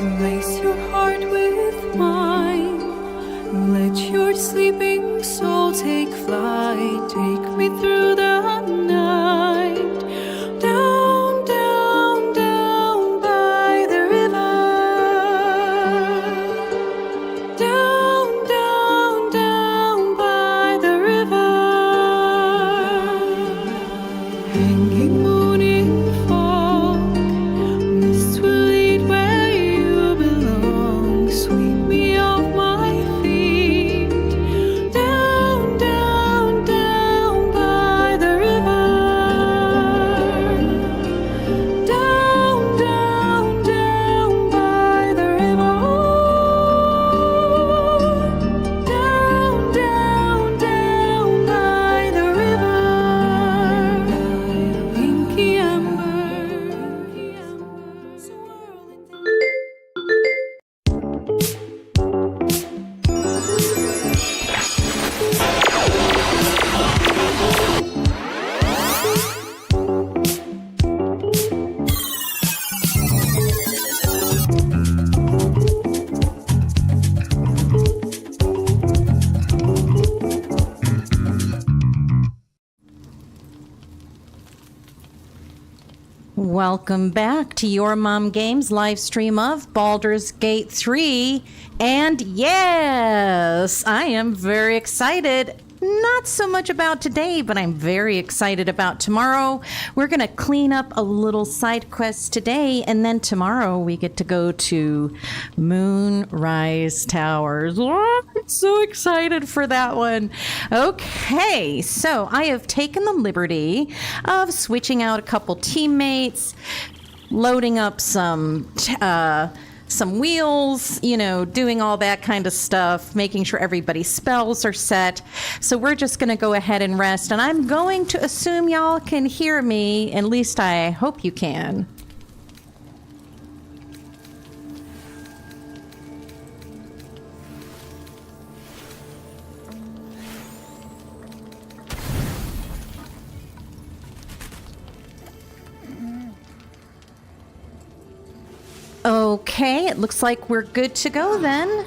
Lace your heart with mine. Let your sleeping soul take flight. Take me through the night. Down, down, down by the river. Down, down, down by the river. Hanging moon in fog. Mists will lead where you belong. Sweep me off my feet. Down, down, down by the river. Down, down, down by the river. Down, down, down by the river. Inky amber, swirling. Welcome back to Your Mom Games live stream of Baldur's Gate 3. And yes, I am very excited. Not so much about today, but I'm very excited about tomorrow. We're going to clean up a little side quest today, and then tomorrow we get to go to Moonrise Towers. Oh, I'm so excited for that one. Okay, so I have taken the liberty of switching out a couple teammates, loading up some wheels, doing all that kind of stuff, making sure everybody's spells are set. So we're just going to go ahead and rest. And I'm going to assume y'all can hear me. At least I hope you can. Okay, it looks like we're good to go then.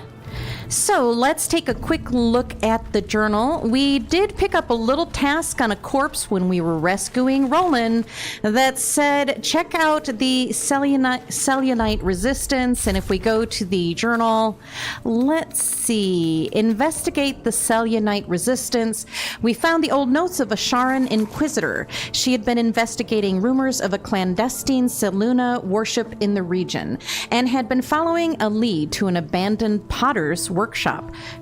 So let's take a quick look at the journal. We did pick up a little task on a corpse when we were rescuing Roland that said, check out the cellulite resistance. And if we go to the journal, let's see, investigate the cellulite resistance. We found the old notes of a Sharan Inquisitor. She had been investigating rumors of a clandestine Seluna worship in the region and had been following a lead to an abandoned potter's workshop.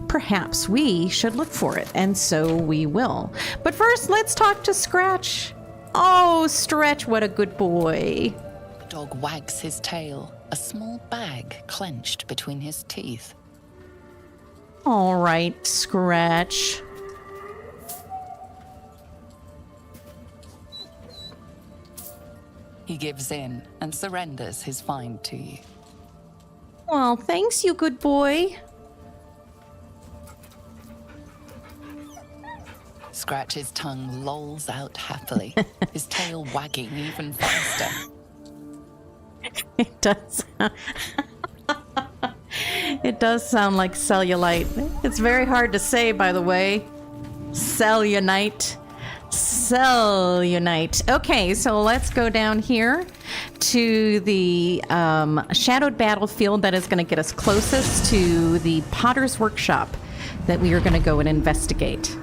Perhaps we should look for it, and so we will. But first, let's talk to Scratch. Oh, Stretch, what a good boy. The dog wags his tail, a small bag clenched between his teeth. All right, Scratch. He gives in and surrenders his find to you. Well, thanks, you good boy. Scratch's tongue lolls out happily, his tail wagging even faster. It does. It does sound like cellulite. It's very hard to say, by the way. Cellunite. Cellunite. Okay, so let's go down here to the shadowed battlefield that is going to get us closest to the Potter's Workshop that we are going to go and investigate.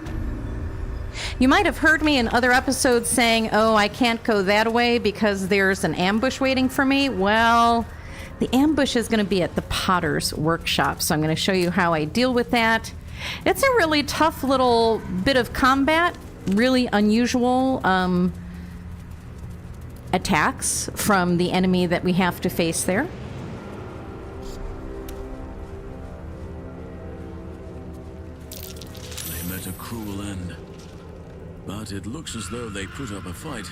You might have heard me in other episodes saying, oh, I can't go that way because there's an ambush waiting for me. Well, the ambush is going to be at the Potter's Workshop, so I'm going to show you how I deal with that. It's a really tough little bit of combat, really unusual attacks from the enemy that we have to face there. They met a cruel end, but it looks as though they put up a fight.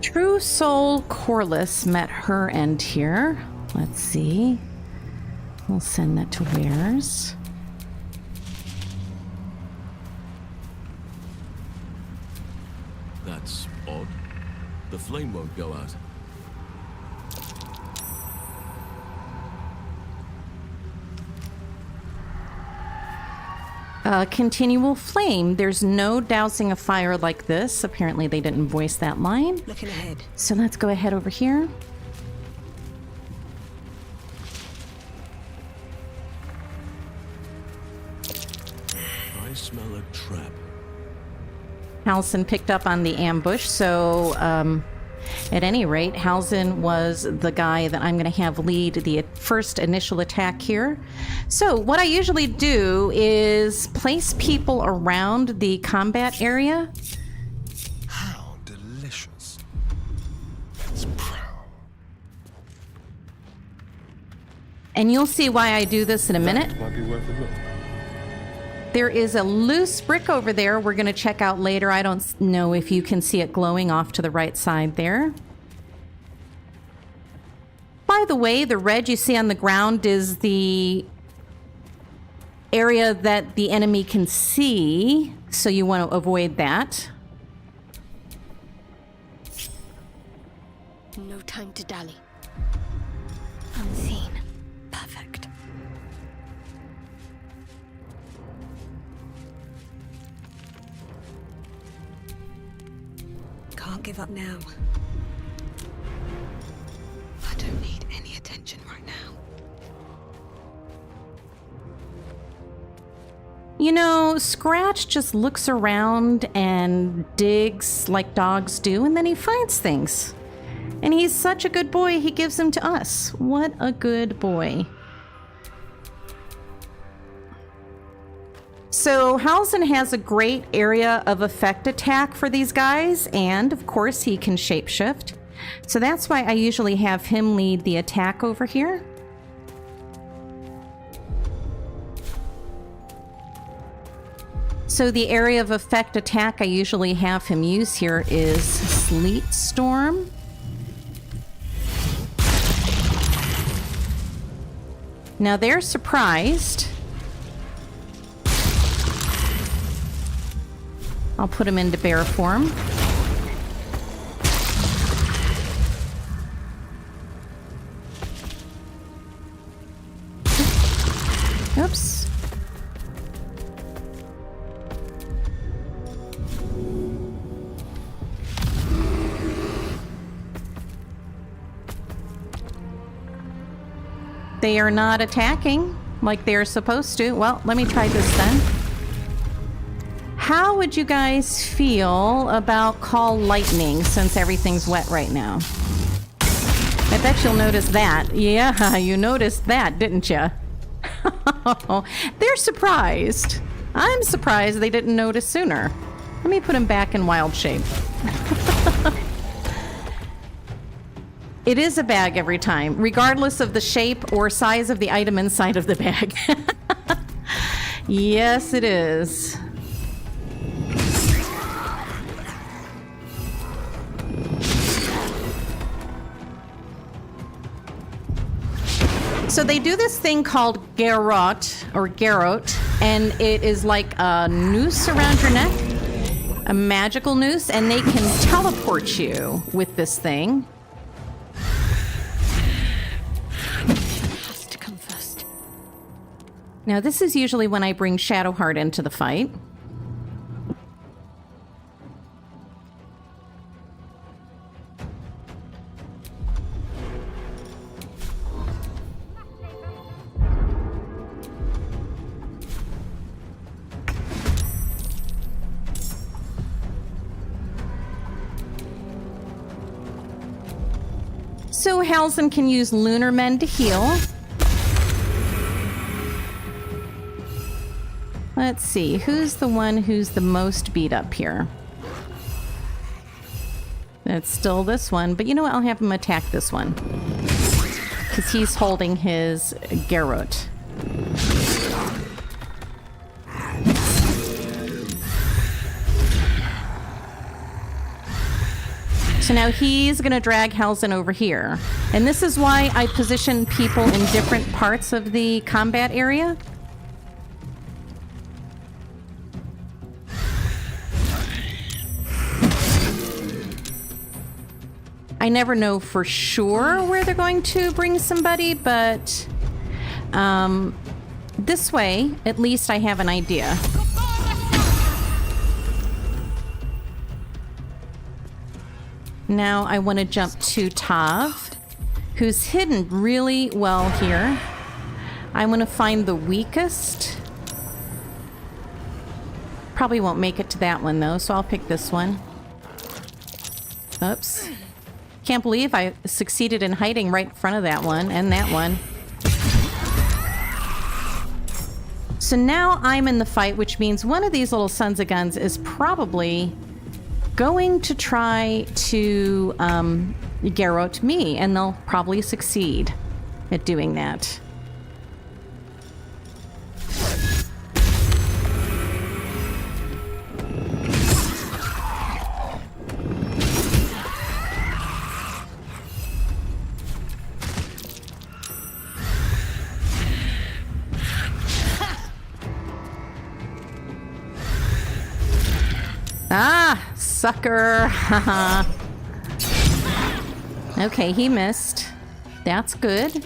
True Soul Corliss met her end here. Let's see. We'll send that to Wares. That's odd. The flame won't go out. Continual flame. There's no dousing a fire like this. Apparently they didn't voice that line. Looking ahead. So let's go ahead over here. I smell a trap. Halsin picked up on the ambush, so at any rate, Halsin was the guy that I'm going to have lead the first initial attack here. So what I usually do is place people around the combat area. How delicious. It's proud. And you'll see why I do this in a minute. Might be worth a look. There is a loose brick over there we're going to check out later. I don't know if you can see it glowing off to the right side there. By the way, the red you see on the ground is the area that the enemy can see, so you want to avoid that. No time to dally. Unseen. Perfect. Can't give up now. I don't need any attention right now. You know, Scratch just looks around and digs like dogs do, and then he finds things. And he's such a good boy, he gives them to us. What a good boy. So Halsin has a great area of effect attack for these guys, and of course he can shapeshift. So that's why I usually have him lead the attack over here. So the area of effect attack I usually have him use here is Sleet Storm. Now they're surprised. I'll put him into bear form. Oops. They are not attacking like they're supposed to. Well, let me try this then. How would you guys feel about Call Lightning since everything's wet right now? I bet you'll notice that. Yeah, you noticed that, didn't you? They're surprised. I'm surprised they didn't notice sooner. Let me put him back in wild shape. It is a bag every time, regardless of the shape or size of the item inside of the bag. Yes, it is. So they do this thing called garrote, and it is like a noose around your neck, a magical noose, and they can teleport you with this thing. Has to come first. Now this is usually when I bring Shadowheart into the fight. So Halsin can use Lunar Men to heal. Let's see, who's the one who's the most beat up here? It's still this one, but you know what? I'll have him attack this one. Because he's holding his garrote. So now he's going to drag Halsin over here. And this is why I position people in different parts of the combat area. I never know for sure where they're going to bring somebody, but this way, at least I have an idea. Now I want to jump to Tav, who's hidden really well here. I want to find the weakest. Probably won't make it to that one though, so I'll pick this one. Oops. Can't believe I succeeded in hiding right in front of that one and that one. So now I'm in the fight, which means one of these little sons of guns is probably going to try to garrote me, and they'll probably succeed at doing that. Ah, sucker. Okay, he missed. That's good.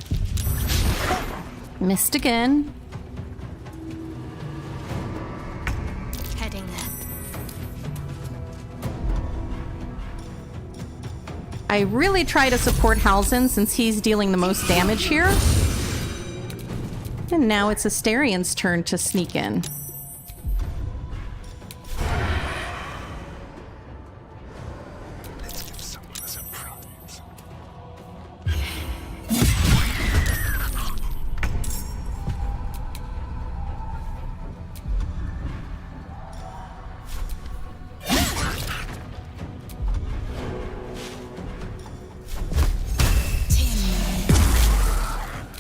Missed again. Heading there. I really try to support Halsin since he's dealing the most damage here. And now it's Astarion's turn to sneak in. Let's give someone a surprise.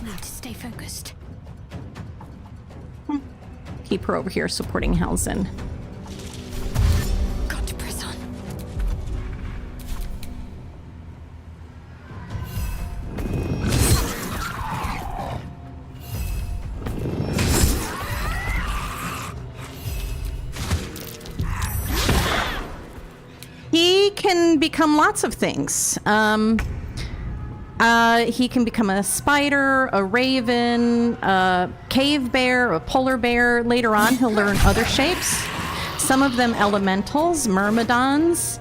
Now to stay focused. Keep her over here supporting Halsin. Got to press on. He can become lots of things. He can become a spider, a raven, a cave bear, a polar bear. Later on, he'll learn other shapes. Some of them elementals, myrmidons.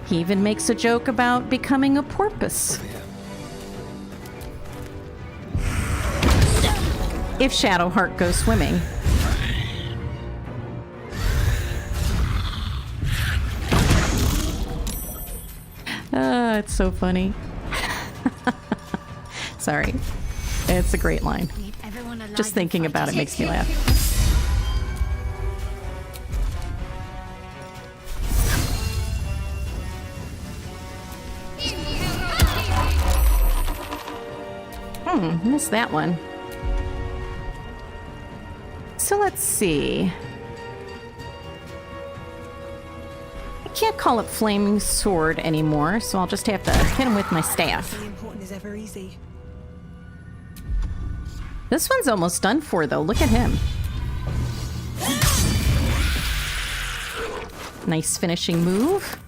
He even makes a joke about becoming a porpoise. If Shadowheart goes swimming. It's so funny. Sorry. It's a great line. Need everyone alive. Just thinking about it makes me laugh. Missed that one. So let's see. I can't call it flaming sword anymore, so I'll just have to hit him with my staff. Being important is ever easy. This one's almost done for, though. Look at him. Nice finishing move.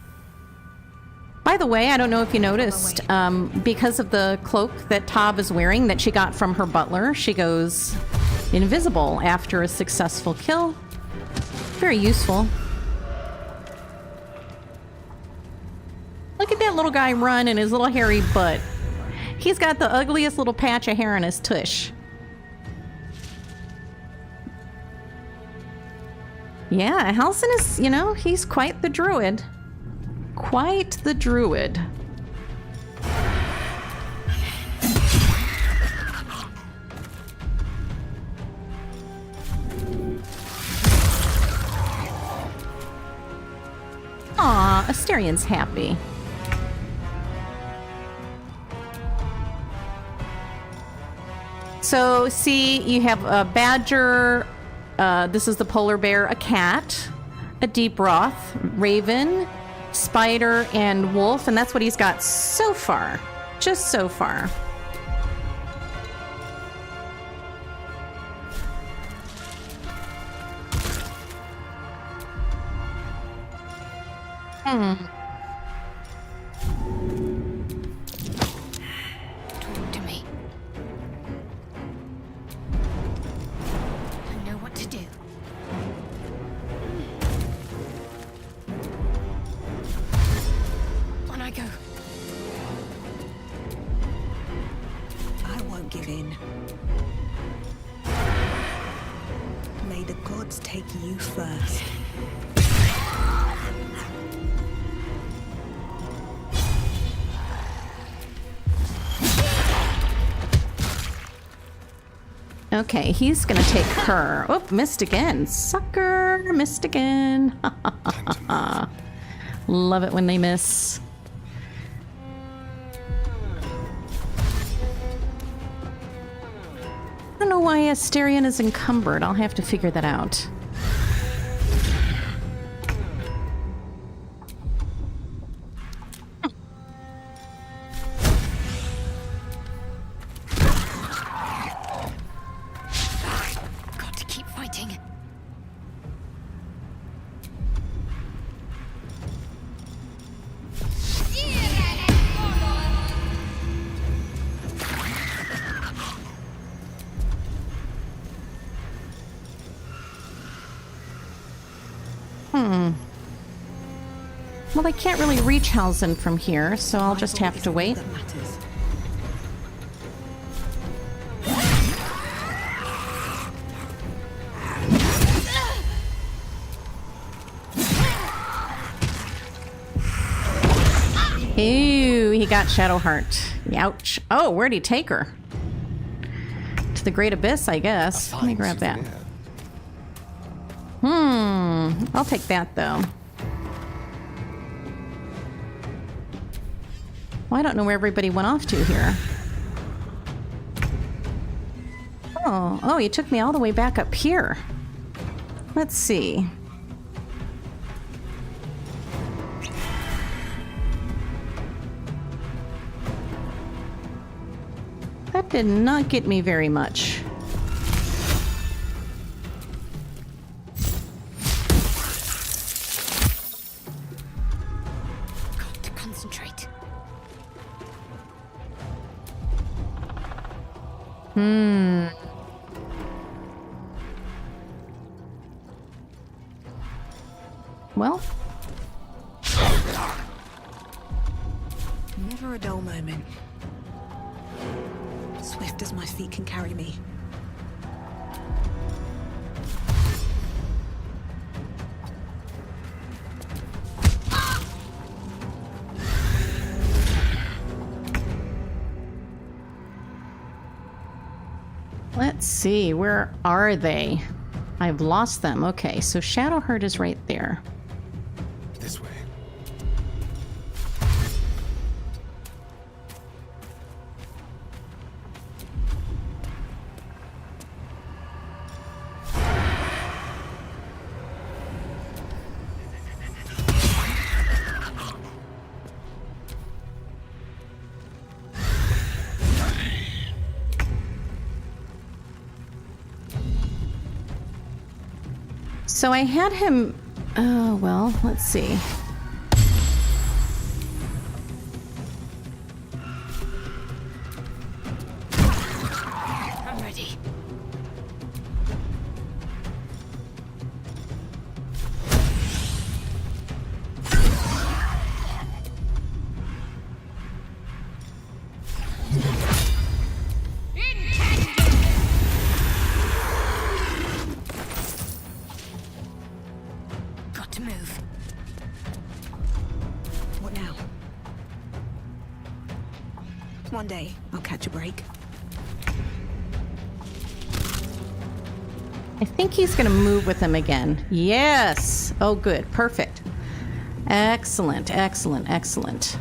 By the way, I don't know if you noticed, because of the cloak that Tav is wearing that she got from her butler, she goes invisible after a successful kill. Very useful. Look at that little guy run and his little hairy butt. He's got the ugliest little patch of hair on his tush. Yeah, Halsin is, you know, he's quite the druid. Quite the druid. Aw, Astarion's happy. So, see, you have a badger, this is the polar bear, a cat, a deep broth, raven, spider, and wolf, and that's what he's got so far. Just so far. Talk to me. I know what to do. On I go. I won't give in. May the gods take you first. Okay, he's gonna take her. Oh, missed again. Sucker, missed again. Love it when they miss. I don't know why Asterion is encumbered. I'll have to figure that out. Got to keep fighting. Well, I can't really reach Halsin from here, so I'll just have to wait. That matters. Ew, he got Shadowheart. Ouch. Oh, where'd he take her? To the Great Abyss, I guess. Let me grab that. I'll take that, though. Well, I don't know where everybody went off to here. Oh, he took me all the way back up here. Let's see. That did not get me very much. Got to concentrate. Well, Never a dull moment. Swift as my feet can carry me. let's see. Where are they? I've lost them. Okay, so Shadowheart is right there. This way. So I had him... Oh, well, let's see. I'm ready. Got to move. What now? One day, I'll catch a break. I think he's going to move with him again. Yes! Oh, good. Perfect. Excellent, excellent, excellent.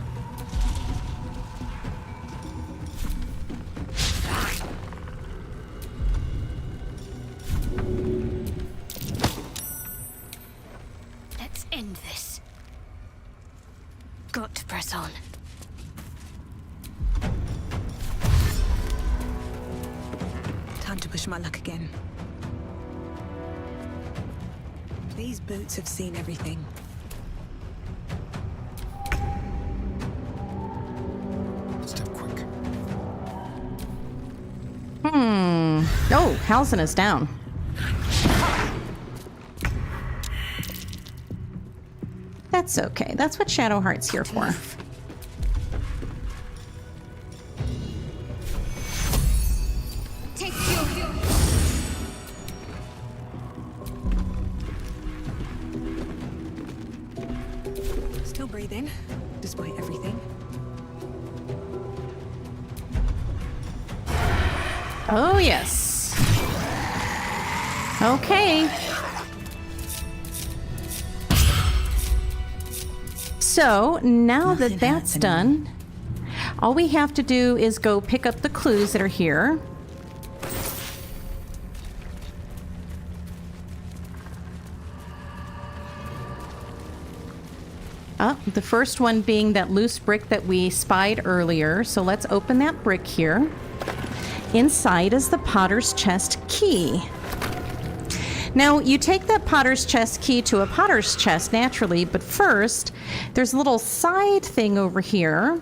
Let's end this. got to press on. Time to push my luck again. These boots have seen everything. Step quick. Oh, Halsin is down. That's okay. That's what Shadowheart's here for. Take you. Still breathing, despite everything. Oh, yes. Okay. So, now that Nothing that's happening. done, all we have to do is go pick up the clues that are here. The first one being that loose brick that we spied earlier. So let's open that brick here. Inside is the potter's chest key. Now, you take that potter's chest key to a potter's chest naturally, but first, there's a little side thing over here.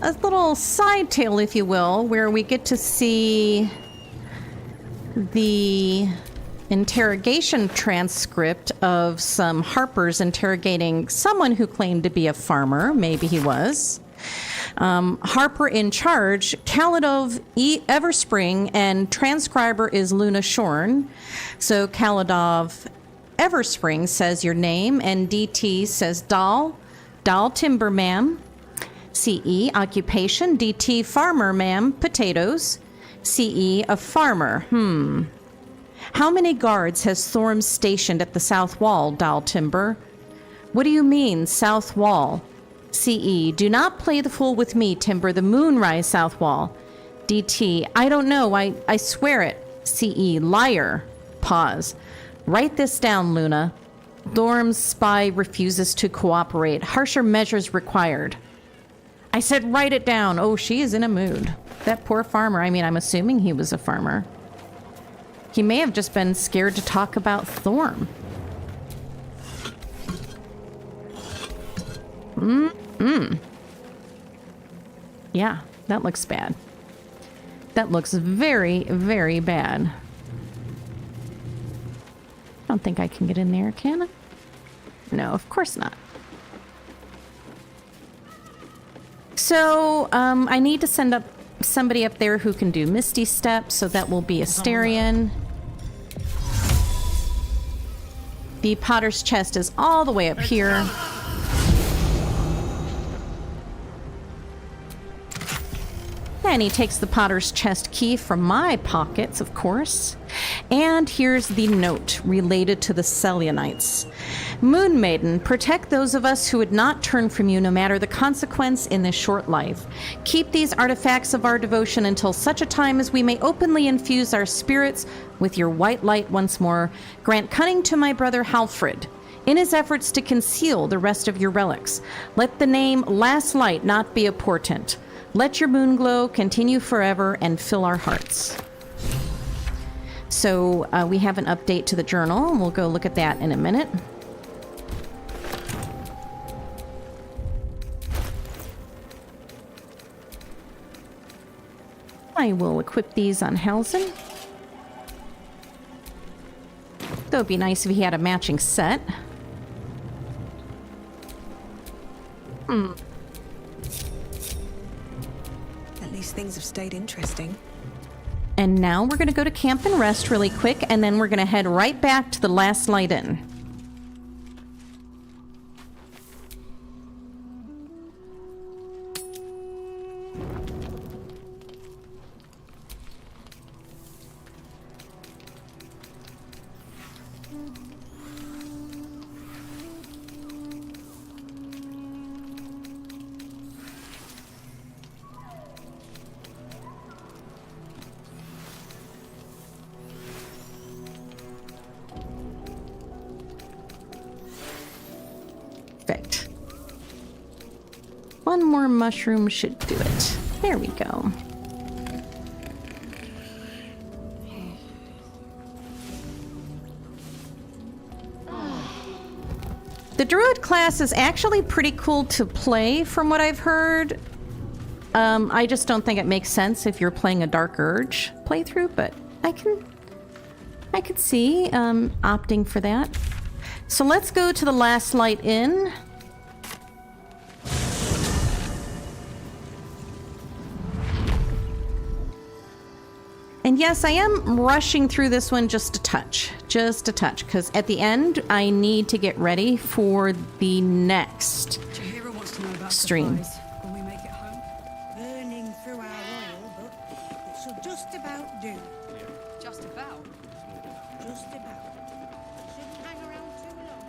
A little side tale, if you will, where we get to see the interrogation transcript of some Harpers interrogating someone who claimed to be a farmer. Maybe he was. Harper in charge, Kaladov Everspring, and transcriber is Luna Shorn. So Kaladov Everspring says your name, and DT says Dal Timber, ma'am. CE, occupation, DT, farmer, ma'am, potatoes. CE, a farmer. How many guards has Thorm stationed at the south wall, Dal Timber? What do you mean, south wall? CE, do not play the fool with me, Timber, the moonrise south wall. DT, I don't know, I swear it. CE, liar. Pause. Write this down, Luna. Thorm's spy refuses to cooperate. Harsher measures required. I said write it down. Oh, she is in a mood. That poor farmer. I mean, I'm assuming he was a farmer. He may have just been scared to talk about Thorm. Yeah, that looks bad. That looks very, very bad. I don't think I can get in there, can I? No, of course not. So, I need to send up somebody up there who can do Misty Step, so that will be Asterion. The Potter's Chest is all the way up here. And he takes the Potter's Chest key from my pockets, of course. And here's the note related to the Selionites. Moon Maiden, protect those of us who would not turn from you no matter the consequence in this short life. Keep these artifacts of our devotion until such a time as we may openly infuse our spirits with your white light once more. Grant cunning to my brother Halfred in his efforts to conceal the rest of your relics. Let the name Last Light not be a portent. Let your moon glow continue forever and fill our hearts. So we have an update to the journal, and we'll go look at that in a minute. I will equip these on Halsin. That would be nice if he had a matching set. At least things have stayed interesting. And now we're going to go to camp and rest really quick, and then we're going to head right back to the Last Light Inn. One more mushroom should do it. There we go. The druid class is actually pretty cool to play from what I've heard. I just don't think it makes sense if you're playing a Dark Urge playthrough, but I could see opting for that. So let's go to the Last Light Inn. And yes, I am rushing through this one just a touch, because at the end, I need to get ready for the next Jahira wants to know about stream. supplies. When we make it home? Burning through our oil, but it should just about do. Just about. Just about. Shouldn't hang around too long.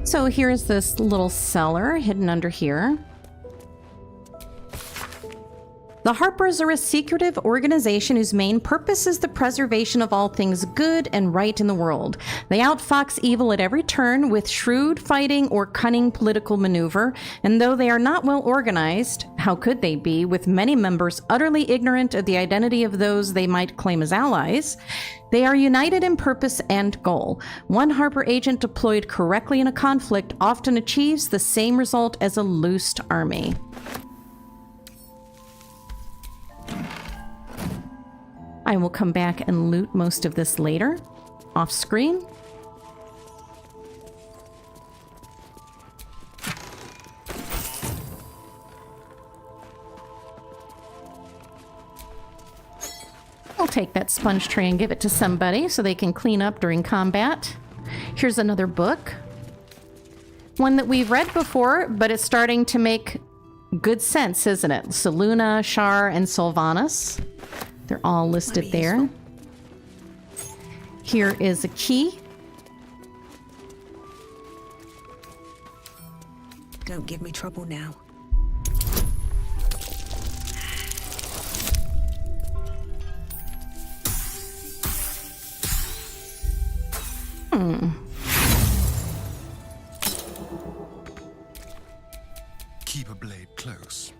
So here's this little cellar hidden under here. The Harpers are a secretive organization whose main purpose is the preservation of all things good and right in the world. They outfox evil at every turn with shrewd fighting or cunning political maneuver, and though they are not well organized, how could they be, with many members utterly ignorant of the identity of those they might claim as allies, they are united in purpose and goal. One Harper agent deployed correctly in a conflict often achieves the same result as a loosed army. I will come back and loot most of this later, off screen. I'll take that sponge tray and give it to somebody so they can clean up during combat. Here's another book. One that we've read before, but it's starting to make good sense, isn't it? Seluna, Shar, and Sylvanas. They're all listed there. Here is a key. Don't give me trouble now. Keep a blade close.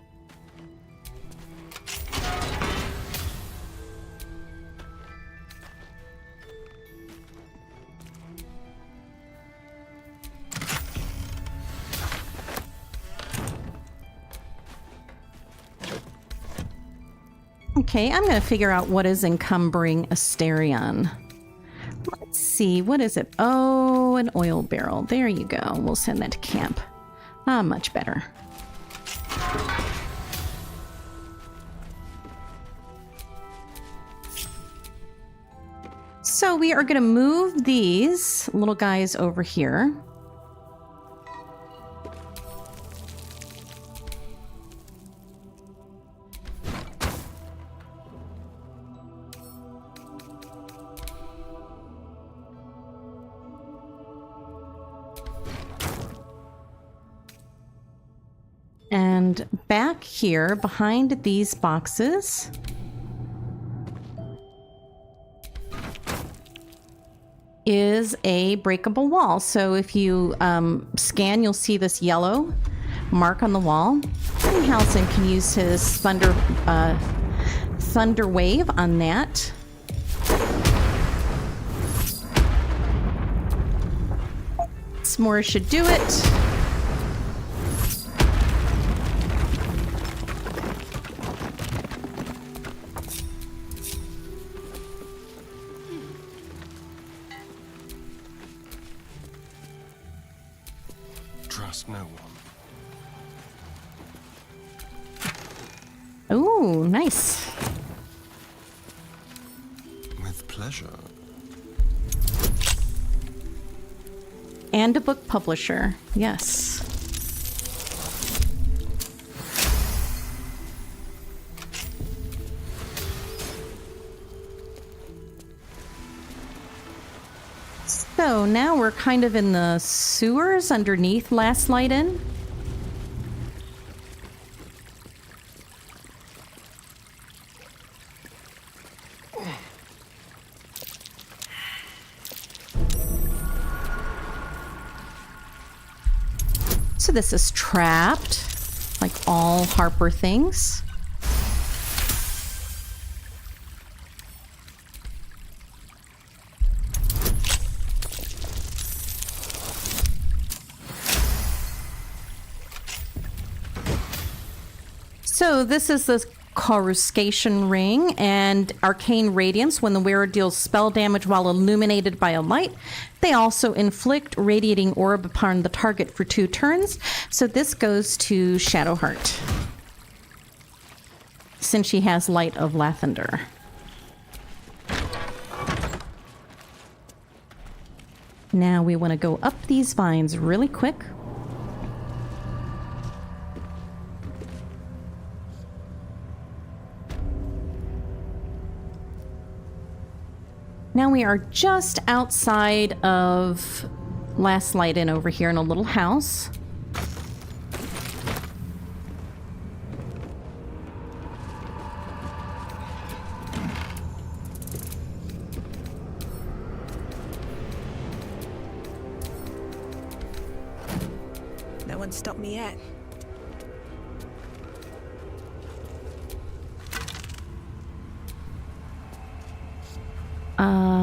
Okay, I'm going to figure out what is encumbering Asterion. Let's see, what is it? Oh, an oil barrel. There you go. We'll send that to camp. Ah, much better. So we are going to move these little guys over here. And back here, behind these boxes, is a breakable wall. So if you scan, you'll see this yellow mark on the wall. And Halsin can use his thunder wave on that. S'more should do it. Trust no one. Oh, nice. With pleasure. And a book publisher, yes. So now we're kind of in the sewers underneath Last Light Inn. So this is trapped, like all Harper things. So this is the coruscation ring and arcane radiance. When the wearer deals spell damage while illuminated by a light, they also inflict radiating orb upon the target for 2 turns. So this goes to Shadowheart, since she has Light of Lathander. Now we want to go up these vines really quick. Now we are just outside of Last Light Inn over here in a little house. No one stopped me yet.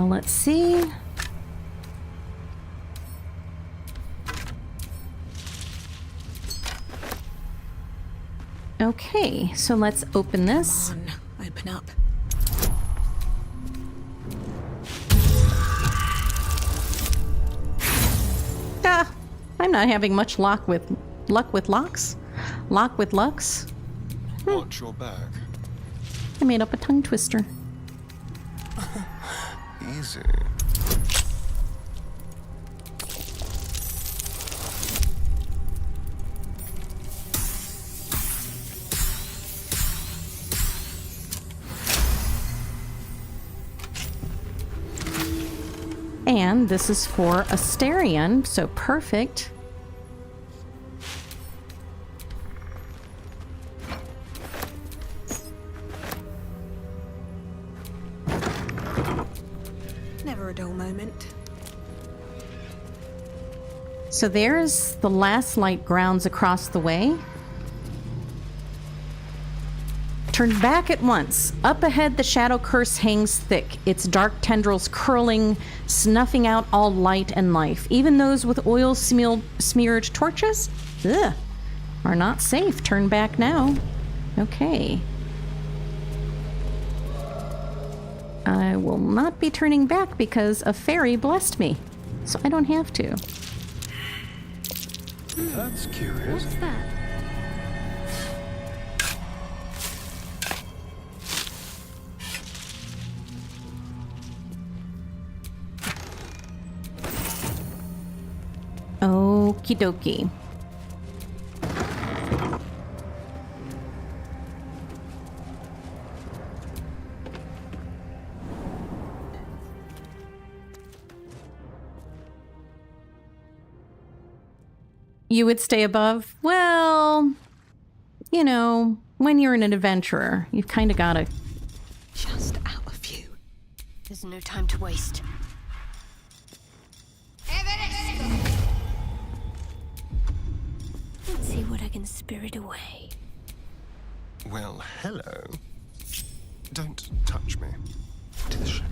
Let's see. Okay, so let's open this. Come on, open up. Ah, I'm not having much luck with locks. Lock with lucks. Watch your back. I made up a tongue twister. Easy. And this is for Asterion, so perfect. Never a dull moment. So there's the Last Light grounds across the way. Turn back at once. Up ahead, the shadow curse hangs thick, its dark tendrils curling, snuffing out all light and life. Even those with oil smeared torches are not safe. Turn back now. Okay. I will not be turning back because a fairy blessed me, so I don't have to. That's curious. What's that? Okie dokie. You would stay above? Well, you know, when you're an adventurer, you've kind of got to... Just out of view. There's no time to waste. Let's see what I can spirit away. Well, hello. Don't touch me. To the shadows.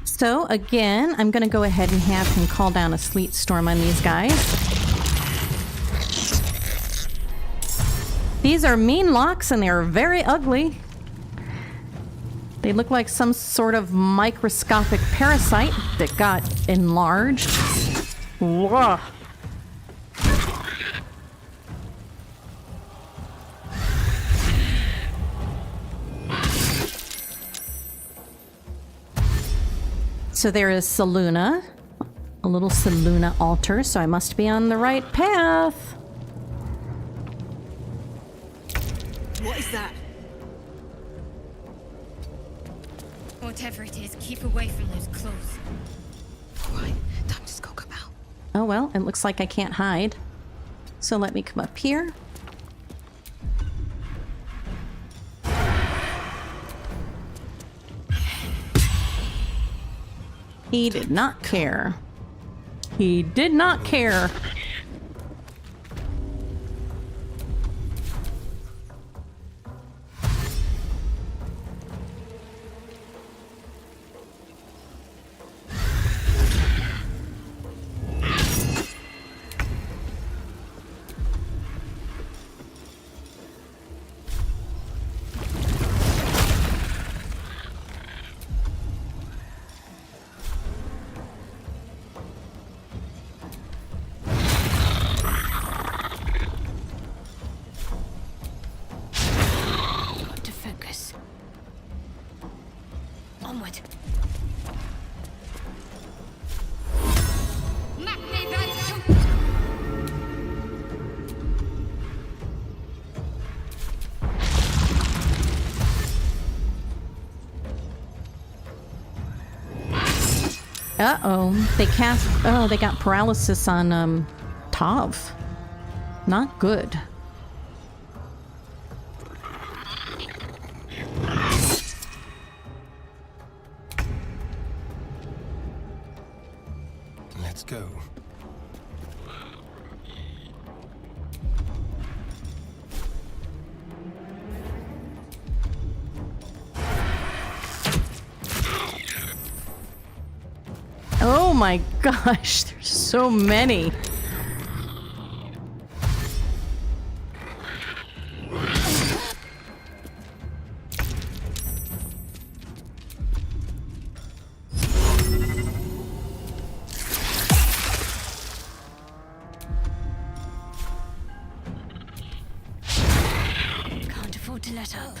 So, again, I'm going to go ahead and have him call down a sleet storm on these guys. These are mean locks, and they're very ugly. They look like some sort of microscopic parasite that got enlarged. Ugh. So there is Saluna. A little Saluna altar, so I must be on the right path. What is that? Whatever it is, keep away from those clothes. Right, time to skulk about. Oh well, it looks like I can't hide. So let me come up here. He did not care. He did not care. Got to focus. Onward. Uh-oh. They cast... Oh, they got paralysis on, Tav. Not good. Let's go. Oh my gosh, there's so many. Can't afford to let up.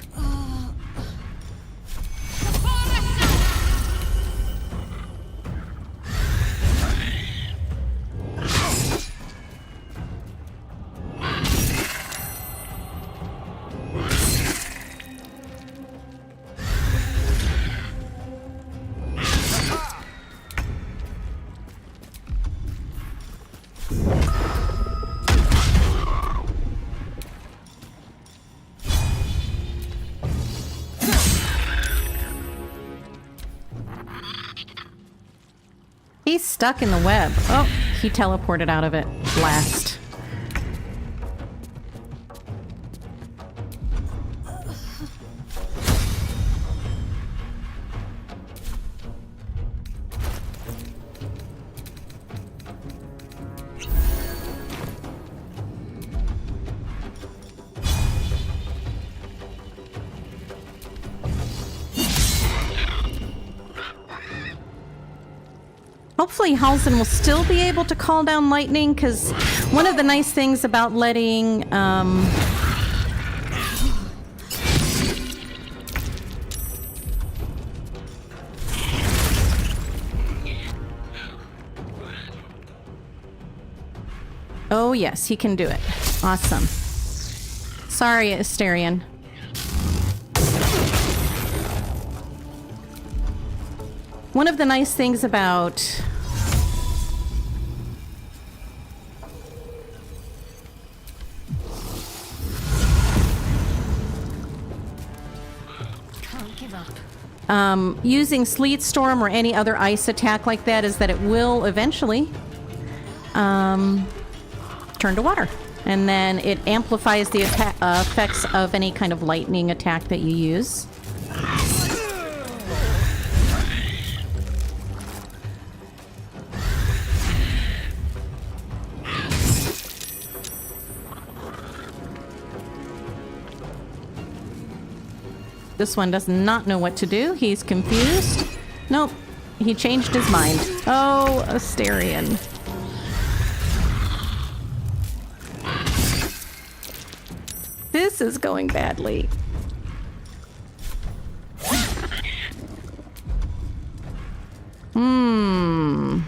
He's stuck in the web. Oh, he teleported out of it. Blast. Hopefully Halsin will still be able to call down lightning, because one of the nice things about letting oh yes, he can do it. Awesome. Sorry, Asterion. One of the nice things about Can't give up. using Sleet Storm or any other ice attack like that is that it will eventually turn to water. And then it amplifies the effects of any kind of lightning attack that you use. This one does not know what to do. He's confused. Nope. He changed his mind. Oh, Asterion. This is going badly. Hmm.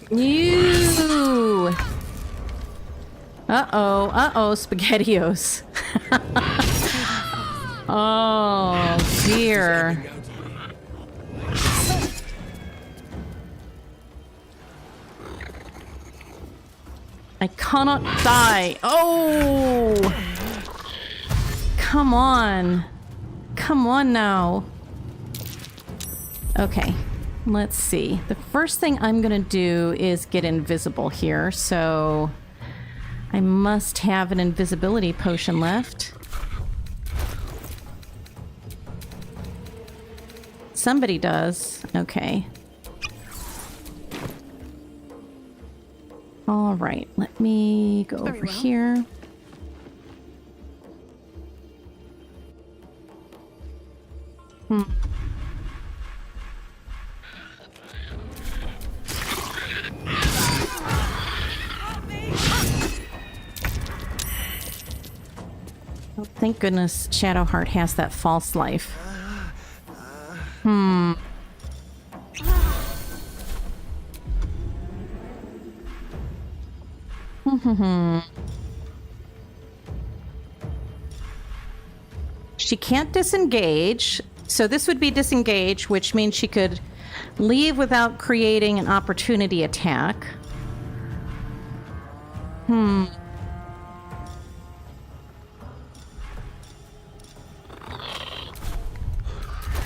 You. Uh-oh, SpaghettiOs. Oh, dear. I cannot die. Oh! Come on. Come on now. Okay, let's see. The first thing I'm gonna do is get invisible here, so I must have an invisibility potion left. Somebody does. Okay. All right, let me go over here. Oh, thank goodness Shadowheart has that false life. She can't disengage, so this would be disengage, which means she could leave without creating an opportunity attack.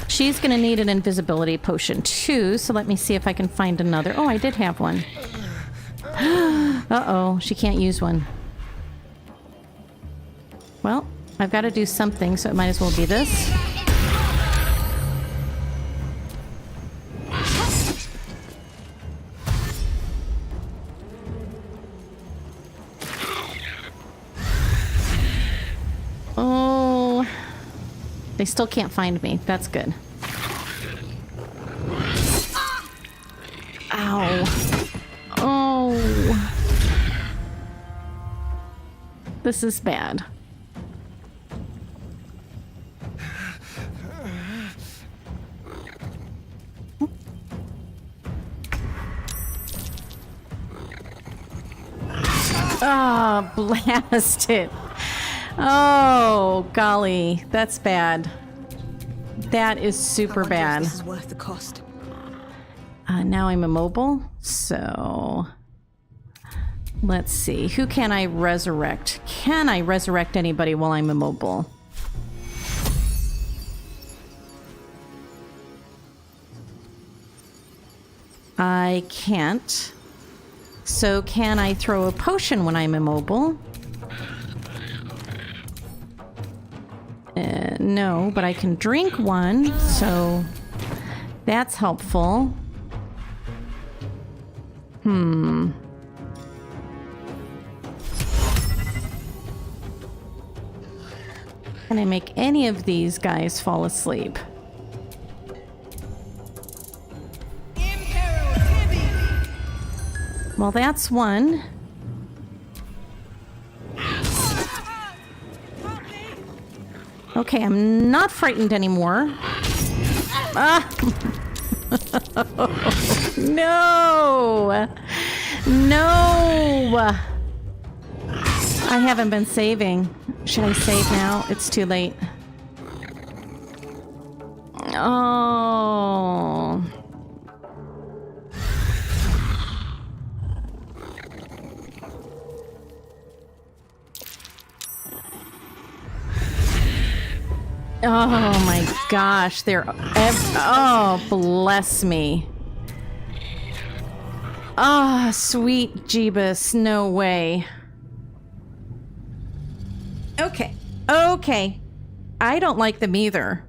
She's gonna need an invisibility potion too, so let me see if I can find another. Oh, I did have one. Uh-oh, she can't use one. Well, I've got to do something, so it might as well be this. Oh, they still can't find me. That's good. Ow. Oh. This is bad. Ah, blast it. Oh, golly. That's bad. That is super bad. This is worth the cost. Now I'm immobile, so let's see. Who can I resurrect? Can I resurrect anybody while I'm immobile? I can't. So can I throw a potion when I'm immobile? No, but I can drink one, so that's helpful. Can I make any of these guys fall asleep? Well, that's one. Okay, I'm not frightened anymore. Ah! No! No! I haven't been saving. Should I save now? It's too late. Oh. Oh my gosh, they're oh, bless me. Ah, oh, sweet Jeebus, no way. Okay. I don't like them either.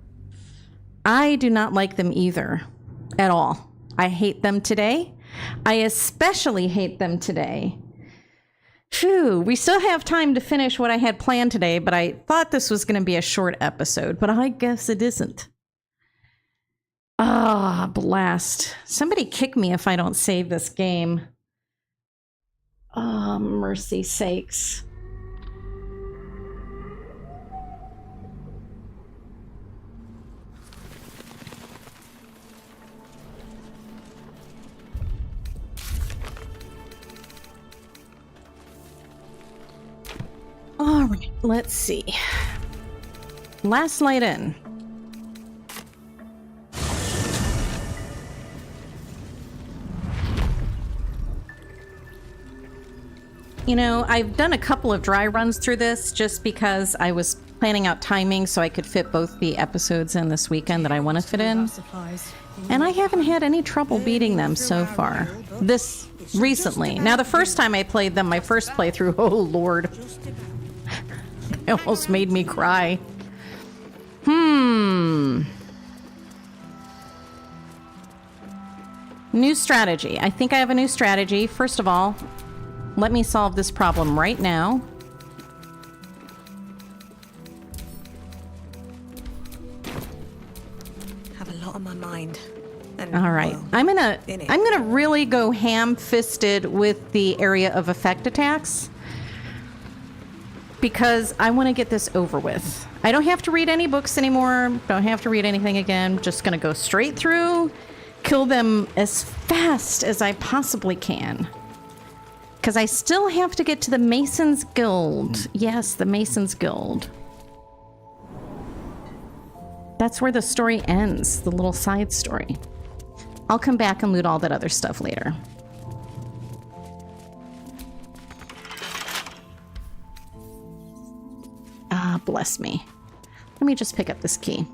I do not like them either. At all. I hate them today. I especially hate them today. Phew, we still have time to finish what I had planned today, but I thought this was going to be a short episode, but I guess it isn't. Ah, blast. Somebody kick me if I don't save this game. Oh, mercy sakes. All right, let's see. Last light in. You know, I've done a couple of dry runs through this just because I was planning out timing so I could fit both the episodes in this weekend that I want to fit in. And I haven't had any trouble beating them so far. This recently. Now, the first time I played them, my first playthrough, oh lord. It almost made me cry. New strategy. I think I have a new strategy. First of all, let me solve this problem right now. Have a lot on my mind. And, All right. well, I'm gonna really go ham-fisted with the area of effect attacks because I want to get this over with. I don't have to read any books anymore. Don't have to read anything again. Just gonna go straight through, kill them as fast as I possibly can. Because I still have to get to the Mason's Guild. Yes, the Mason's Guild. That's where the story ends, the little side story. I'll come back and loot all that other stuff later. Ah, bless me. Let me just pick up this key.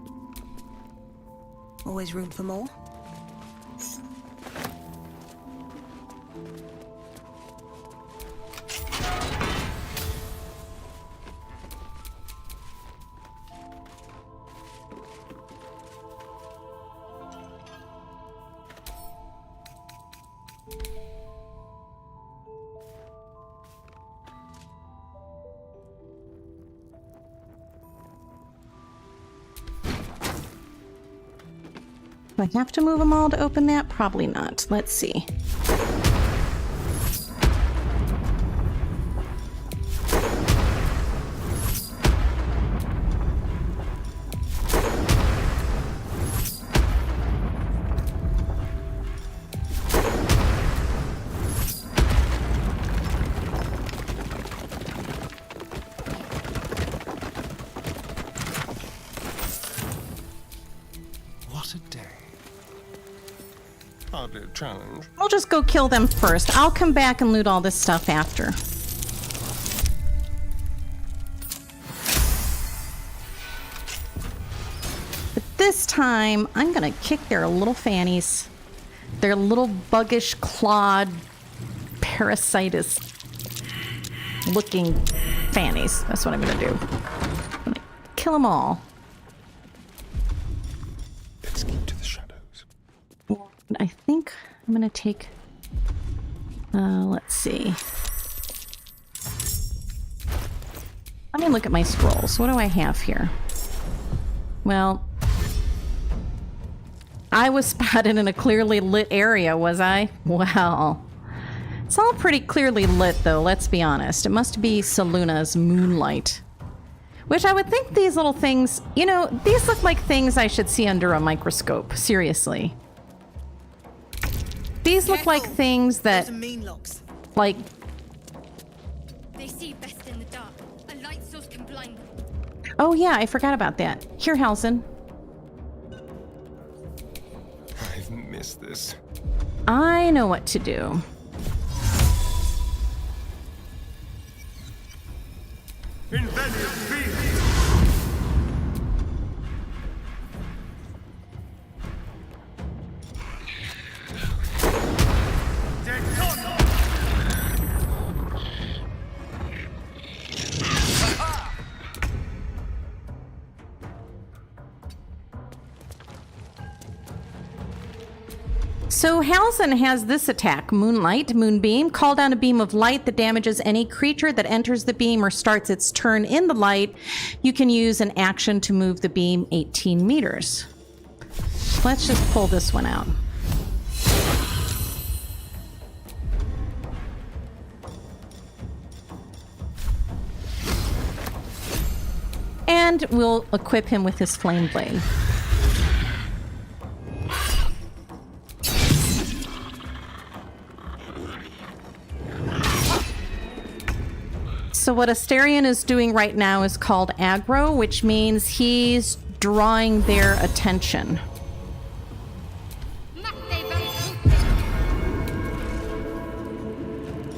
Always room for more. Do I have to move them all to open that? Probably not. Let's see. What a day. Hardly a challenge. We'll just go kill them first. I'll come back and loot all this stuff after. But this time, I'm gonna kick their little fannies. Their little buggish, clawed, parasitus looking fannies. That's what I'm gonna do. I'm gonna kill them all. Let's keep to the shadows. I think I'm gonna take, let's see. Let me look at my scrolls. What do I have here? Well, I was spotted in a clearly lit area, was I? Well, it's all pretty clearly lit though, let's be honest. It must be Saluna's moonlight. Which I would think these little things, you know, these look like things I should see under a microscope, seriously. These look like things that, Those are mean locks. like, They see best in the dark. A light source can blind them. oh yeah, I forgot about that. Here, Halsin. I've missed this. I know what to do. So Halsin has this attack, Moonlight, Moonbeam. Call down a beam of light that damages any creature that enters the beam or starts its turn in the light. You can use an action to move the beam 18 meters. let's just pull this one out. And we'll equip him with his flame blade. So what Asterion is doing right now is called aggro, which means he's drawing their attention.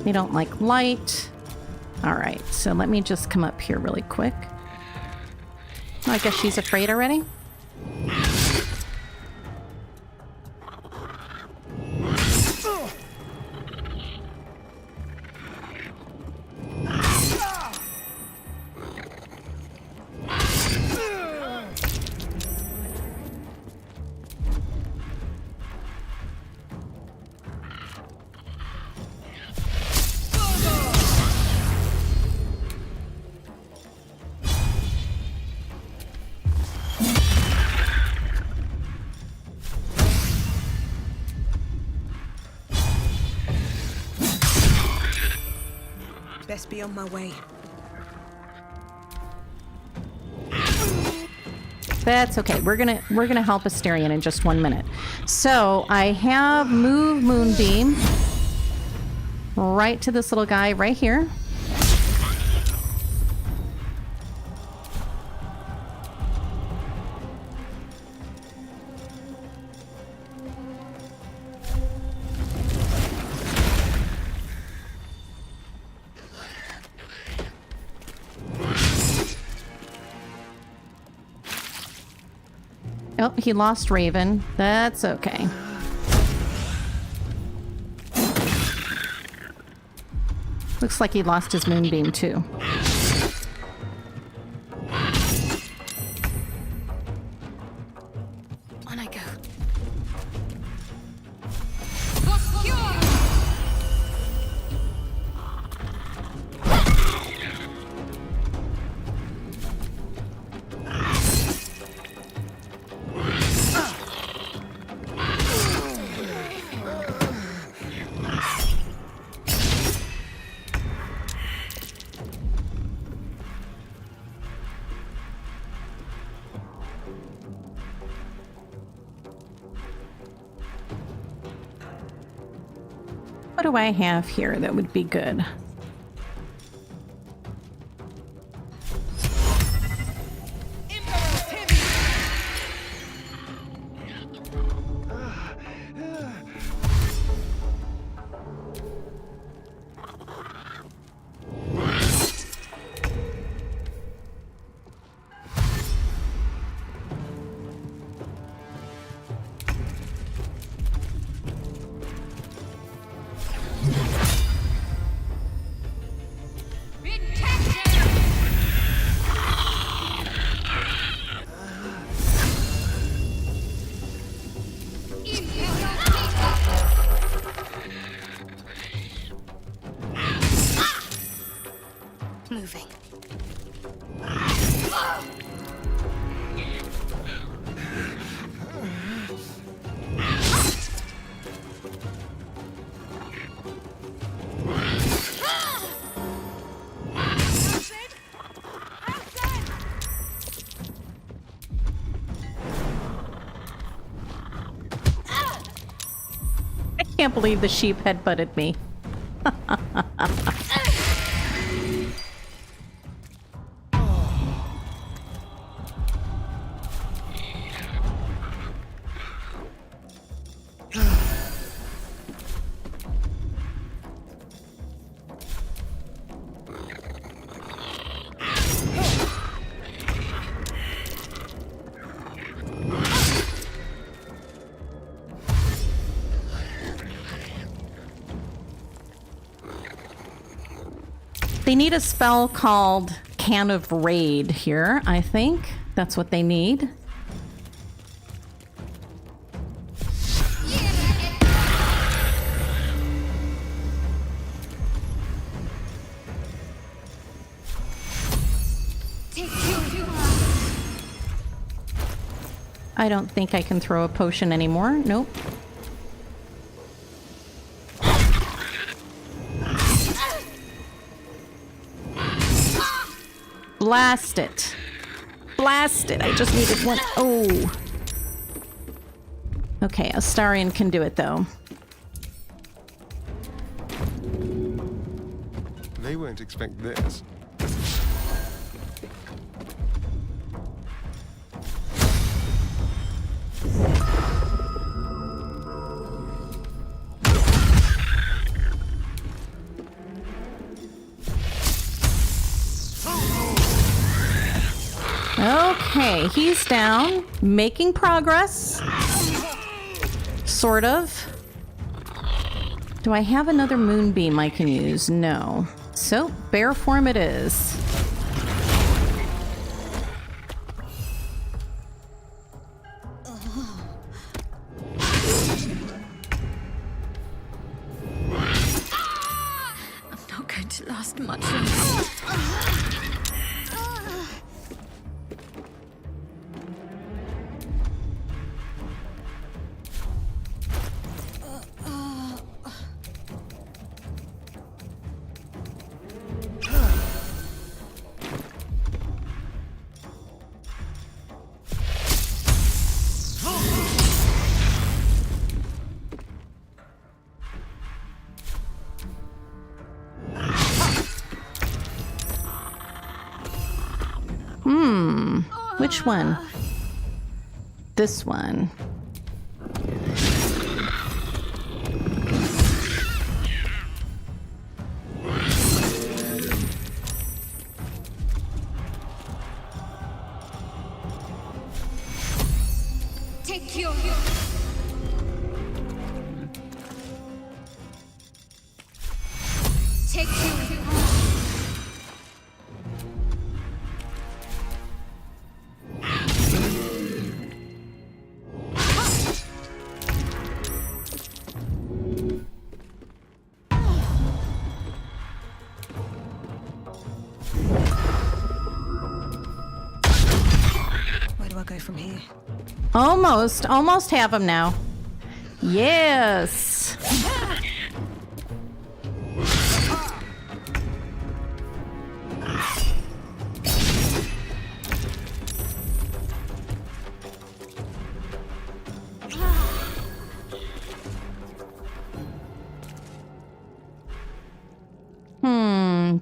They don't like light. All right, so let me just come up here really quick. Oh, I guess she's afraid already. Best be on my way. That's okay. We're gonna help Asterion in just 1 minute. So I have move Moonbeam right to this little guy right here. Oh, he lost Raven. That's okay. Looks like he lost his Moonbeam too. On I go. What do I have here that would be good? Moving. I can't believe the sheep headbutted me. They need a spell called Can of Raid here, I think. That's what they need. I don't think I can throw a potion anymore. Nope. Blast it. Blast it. I just needed one. Oh. Okay, Astarion can do it though. They won't expect this. Okay, he's down, making progress. Sort of. Do I have another moonbeam I can use? No. So, bear form it is. I'm not going to last much longer. Which one? This one. Take your... Take your... Where do I go from here? Almost have him now. Yes.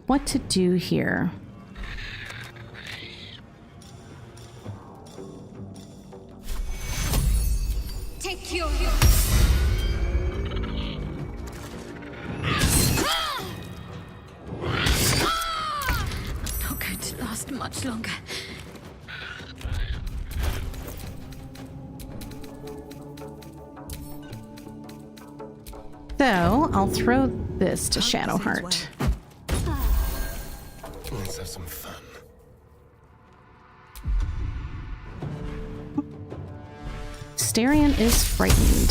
What to do here? Take your... I'm not going to last much longer. So, I'll throw this to Shadowheart. Let's have some fun. Astarion is frightened.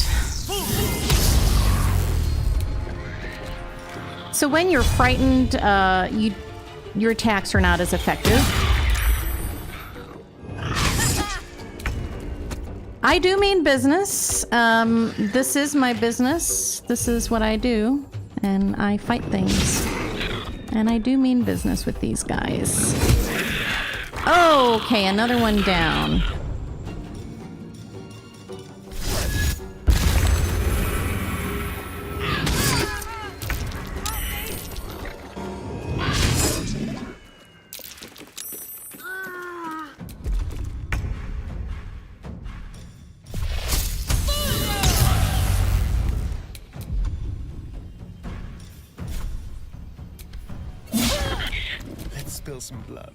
So when you're frightened, your attacks are not as effective. I do mean business. This is my business. This is what I do. And I fight things. And I do mean business with these guys. Okay, another one down. Let's spill some blood.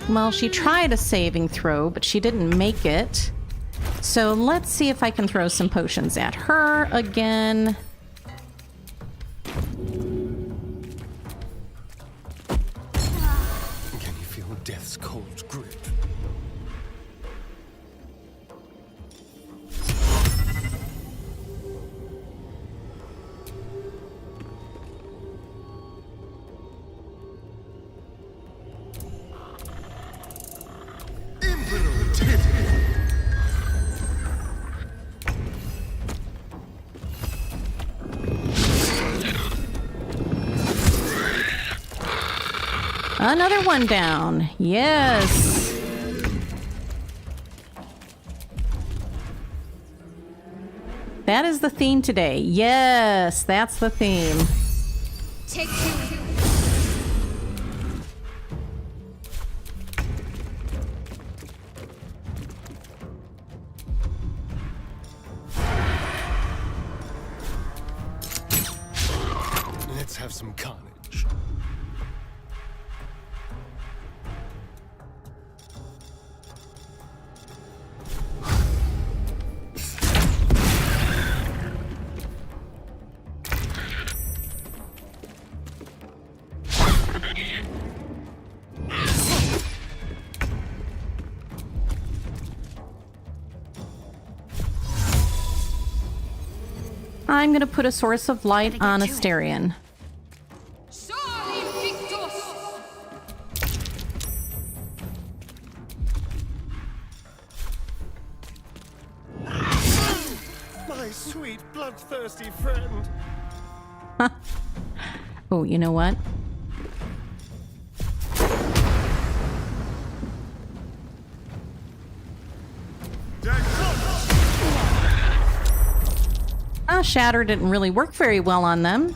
Well, she tried a saving throw, but she didn't make it. So let's see if I can throw some potions at her again. Can you feel death's cold grip? Another one down. Yes. That is the theme today. Yes, that's the theme. Take two. Let's have some carnage. I'm going to put a source of light on Asterion. My sweet, bloodthirsty friend. Oh, you know what? Shatter didn't really work very well on them.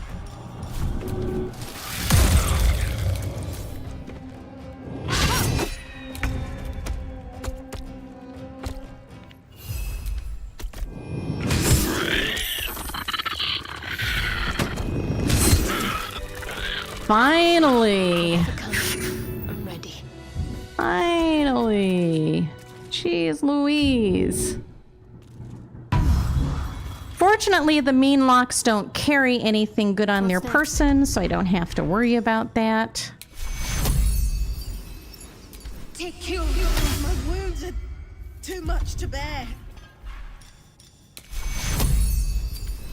Finally! I'm ready. Finally! Jeez Louise. Fortunately, the mean locks don't carry anything good on their person, so I don't have to worry about that. Take two. My wounds are too much to bear.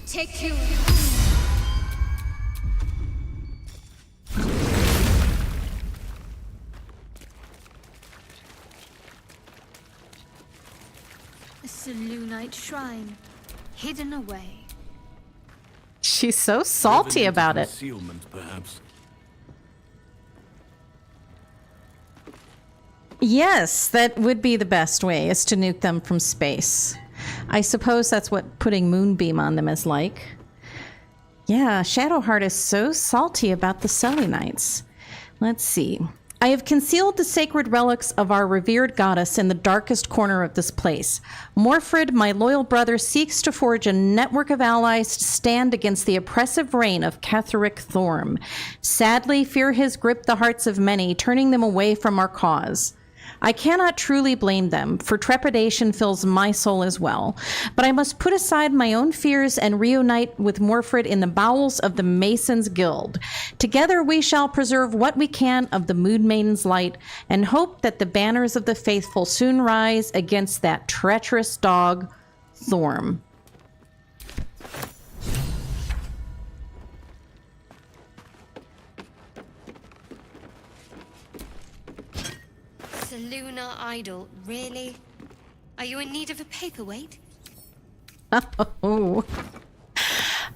Take two. A Selûnite shrine, hidden away. She's so salty Driven into about it. concealment, perhaps. Yes, that would be the best way, is to nuke them from space. I suppose that's what putting Moonbeam on them is like. Yeah, Shadowheart is so salty about the Selûnites. Let's see. I have concealed the sacred relics of our revered goddess in the darkest corner of this place. Morfred, my loyal brother, seeks to forge a network of allies to stand against the oppressive reign of Ketheric Thorm. Sadly, fear has gripped the hearts of many, turning them away from our cause. I cannot truly blame them, for trepidation fills my soul as well. But I must put aside my own fears and reunite with Morfred in the bowels of the Masons Guild. Together we shall preserve what we can of the Moon Maiden's light, and hope that the banners of the faithful soon rise against that treacherous dog, Thorm. Selûna idol, really? Are you in need of a paperweight? Oh.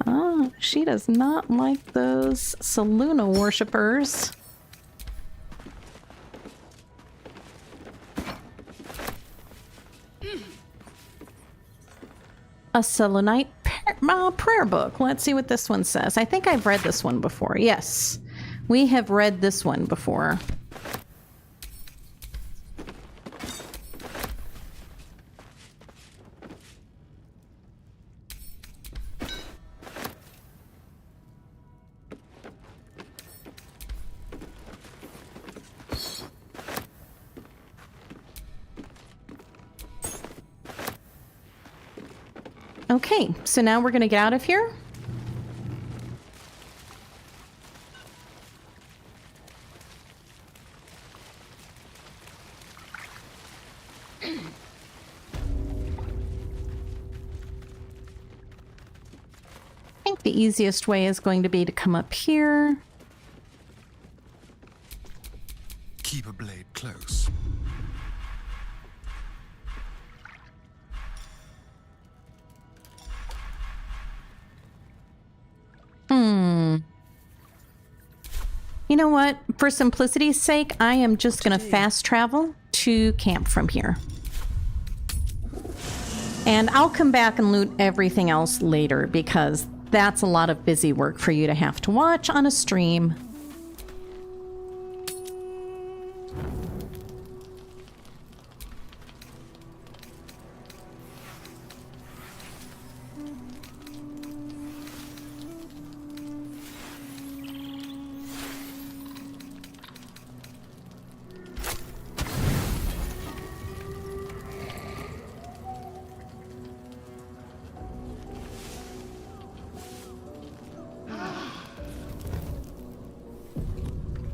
Oh, she does not like those Selûna worshippers. A Selûnite prayer book. Let's see what this one says. I think I've read this one before. Yes, we have read this one before. Okay, so now we're going to get out of here. I think the easiest way is going to be to come up here. Keep a blade close. You know what? For simplicity's sake, I am just going to fast travel to camp from here. And I'll come back and loot everything else later because that's a lot of busy work for you to have to watch on a stream.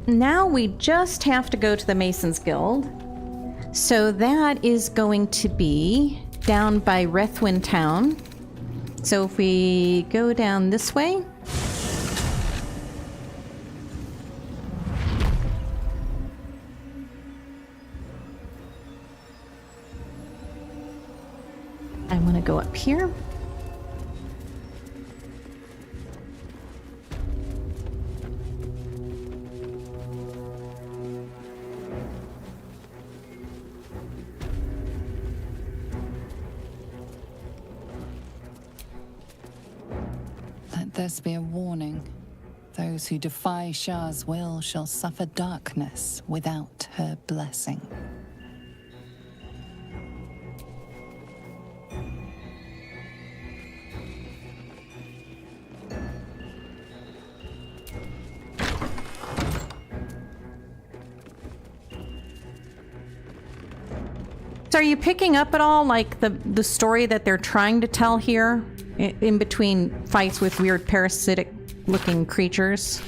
Now we just have to go to the Masons Guild. So that is going to be down by Rethwin Town. So if we go down this way. I want to go up here. Let this be a warning. Those who defy Shah's will shall suffer darkness without her blessing. So are you picking up at all, like, the story that they're trying to tell here in between fights with weird parasitic-looking creatures?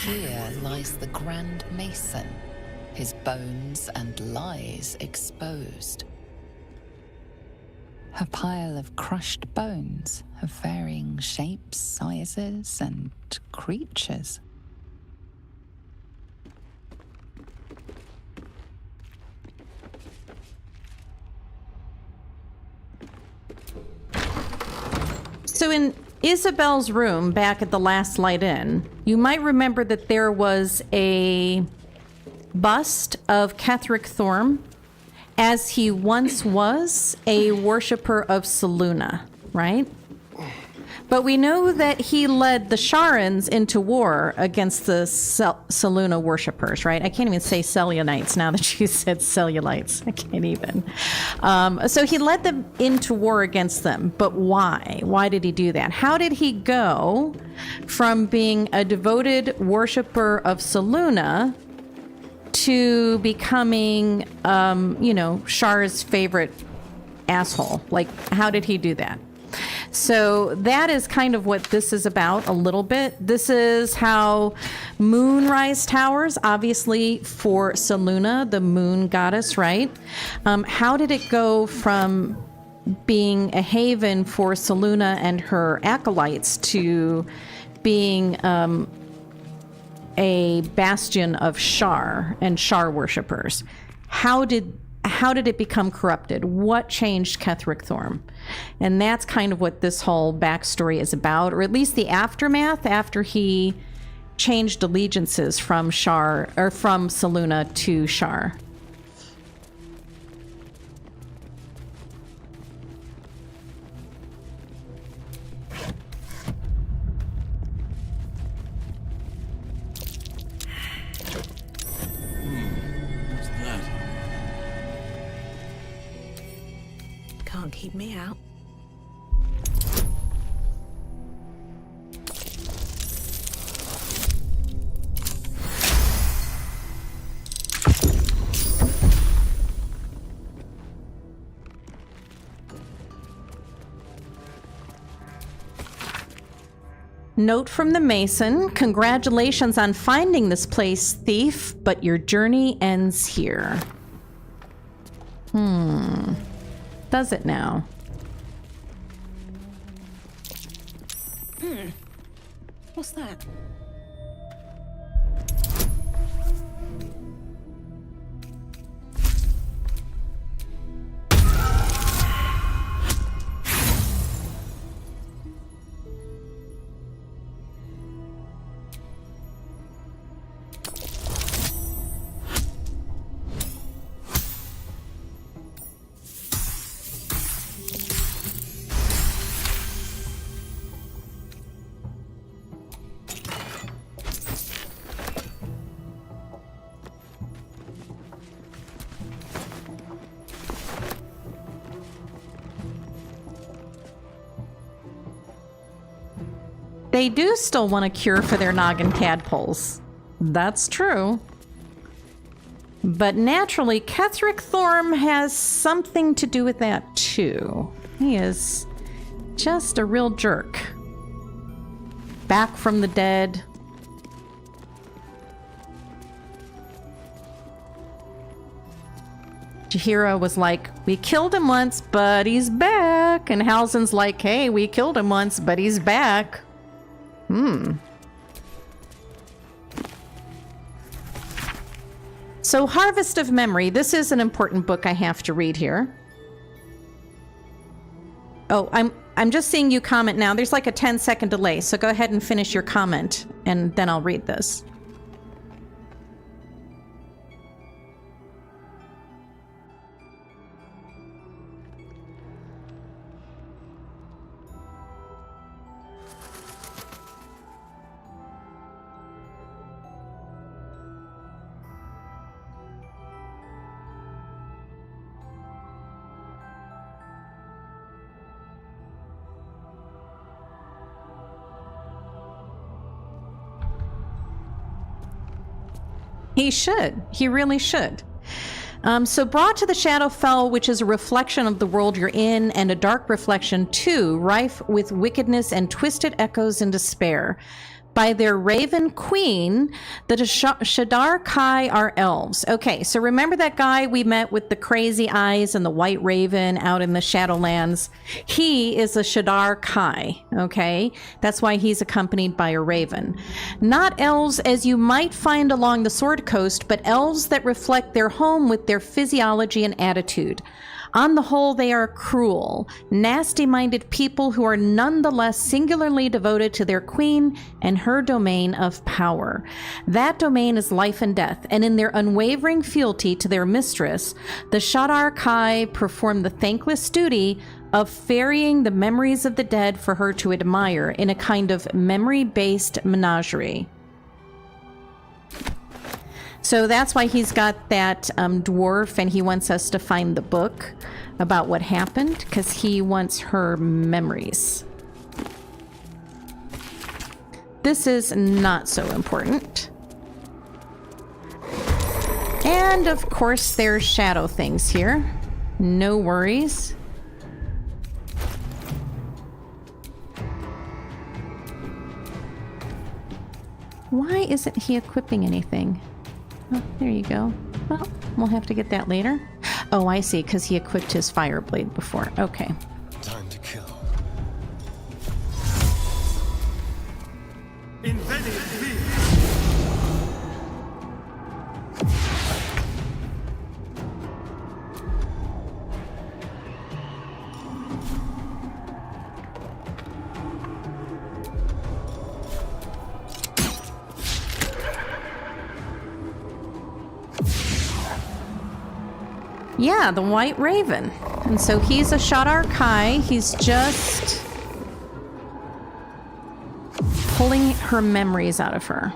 Here lies the Grand Mason, his bones and lies exposed. A pile of crushed bones of varying shapes, sizes, and creatures. So in Isabel's room back at the Last Light Inn, you might remember that there was a bust of Ketheric Thorm, as he once was a worshipper of Selûne, right? But we know that he led the Sharans into war against the Selûne worshippers, right? I can't even say Selunites now that you said cellulites. I can't even. So he led them into war against them. But why? Why did he do that? How did he go from being a devoted worshipper of Selûne to becoming, Shar's favorite asshole? Like, how did he do that? So that is kind of what this is about a little bit. This is how Moonrise Towers, obviously for Selûne, the moon goddess, right? How did it go from being a haven for Selûne and her acolytes to being a bastion of Shar and Shar worshippers? How did it become corrupted? What changed Ketheric Thorm? And that's kind of what this whole backstory is about, or at least the aftermath after he changed allegiances from Shar, or from Selûne to Shar. Can't keep me out. Note from the Mason. Congratulations on finding this place, thief, but your journey ends here. Does it now? What's that? They do still want a cure for their noggin tadpoles. That's true. But naturally, Ketherick Thorm has something to do with that too. He is just a real jerk. Back from the dead. Jahira was like, we killed him once, but he's back. And Halzin's like, hey, we killed him once, but he's back. So, Harvest of Memory. This is an important book I have to read here. Oh, I'm just seeing you comment now. There's like a 10-second delay, so go ahead and finish your comment, and then I'll read this. He should. He really should. So brought to the Shadowfell, which is a reflection of the world you're in, and a dark reflection too, rife with wickedness and twisted echoes and despair. By their raven queen, the Shadar Kai are elves. Okay, so remember that guy we met with the crazy eyes and the white raven out in the Shadowlands? He is a Shadar Kai, okay? That's why he's accompanied by a raven. Not elves as you might find along the Sword Coast, but elves that reflect their home with their physiology and attitude. On the whole, they are cruel, nasty-minded people who are nonetheless singularly devoted to their queen and her domain of power. That domain is life and death, and in their unwavering fealty to their mistress, the Shadar Kai perform the thankless duty of ferrying the memories of the dead for her to admire in a kind of memory-based menagerie. So that's why he's got that dwarf, and he wants us to find the book about what happened, because he wants her memories. This is not so important. And of course there's shadow things here. No worries. Why isn't he equipping anything? Oh, there you go. Well, we'll have to get that later. Oh, I see, because he equipped his fire blade before. Okay. Time to kill. Yeah, the White Raven. And so he's a Shadar Kai. He's just pulling her memories out of her.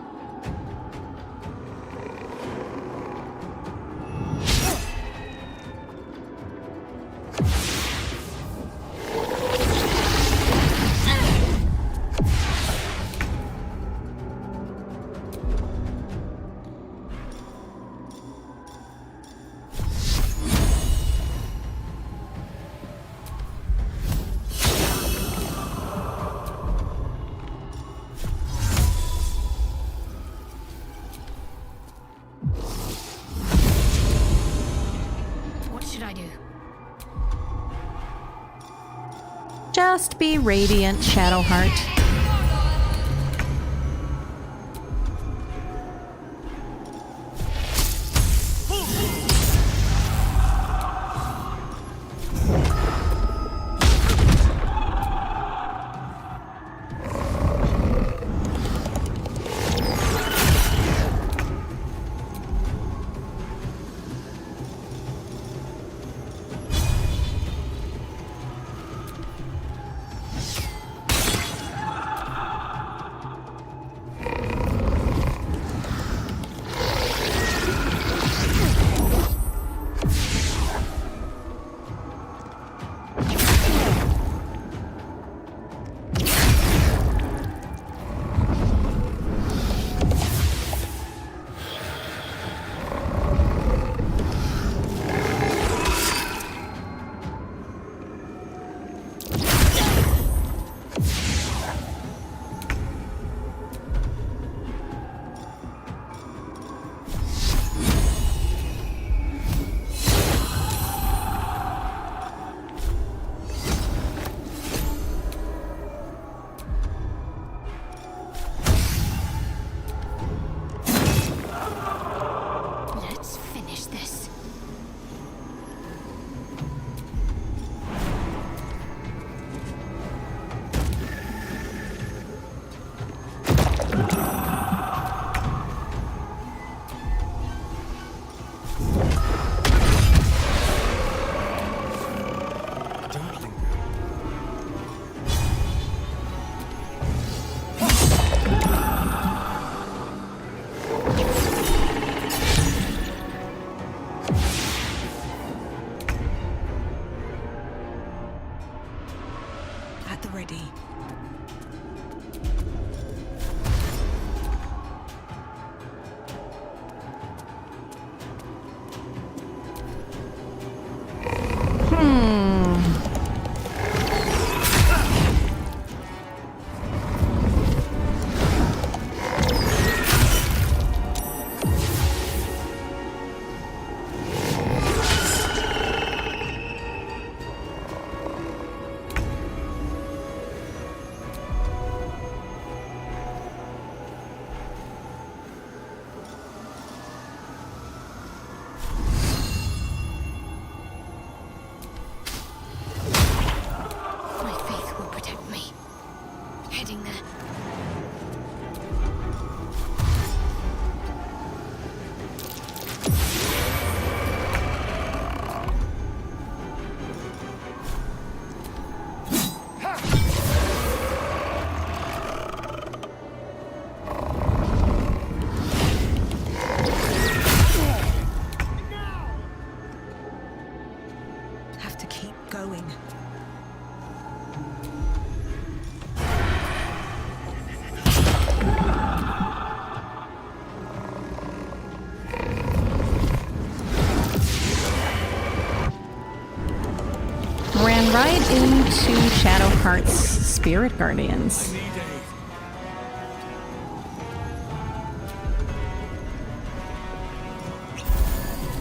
Just be radiant, Shadowheart. Let's finish this. Don't linger. At the ready. My faith will protect me. Heading there. Have to keep going. Ran right into Shadowheart's spirit guardians.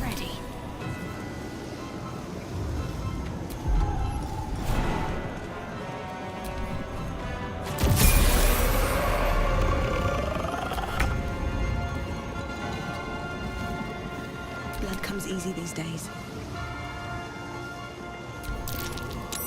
Ready. Blood comes easy these days. Can't give up.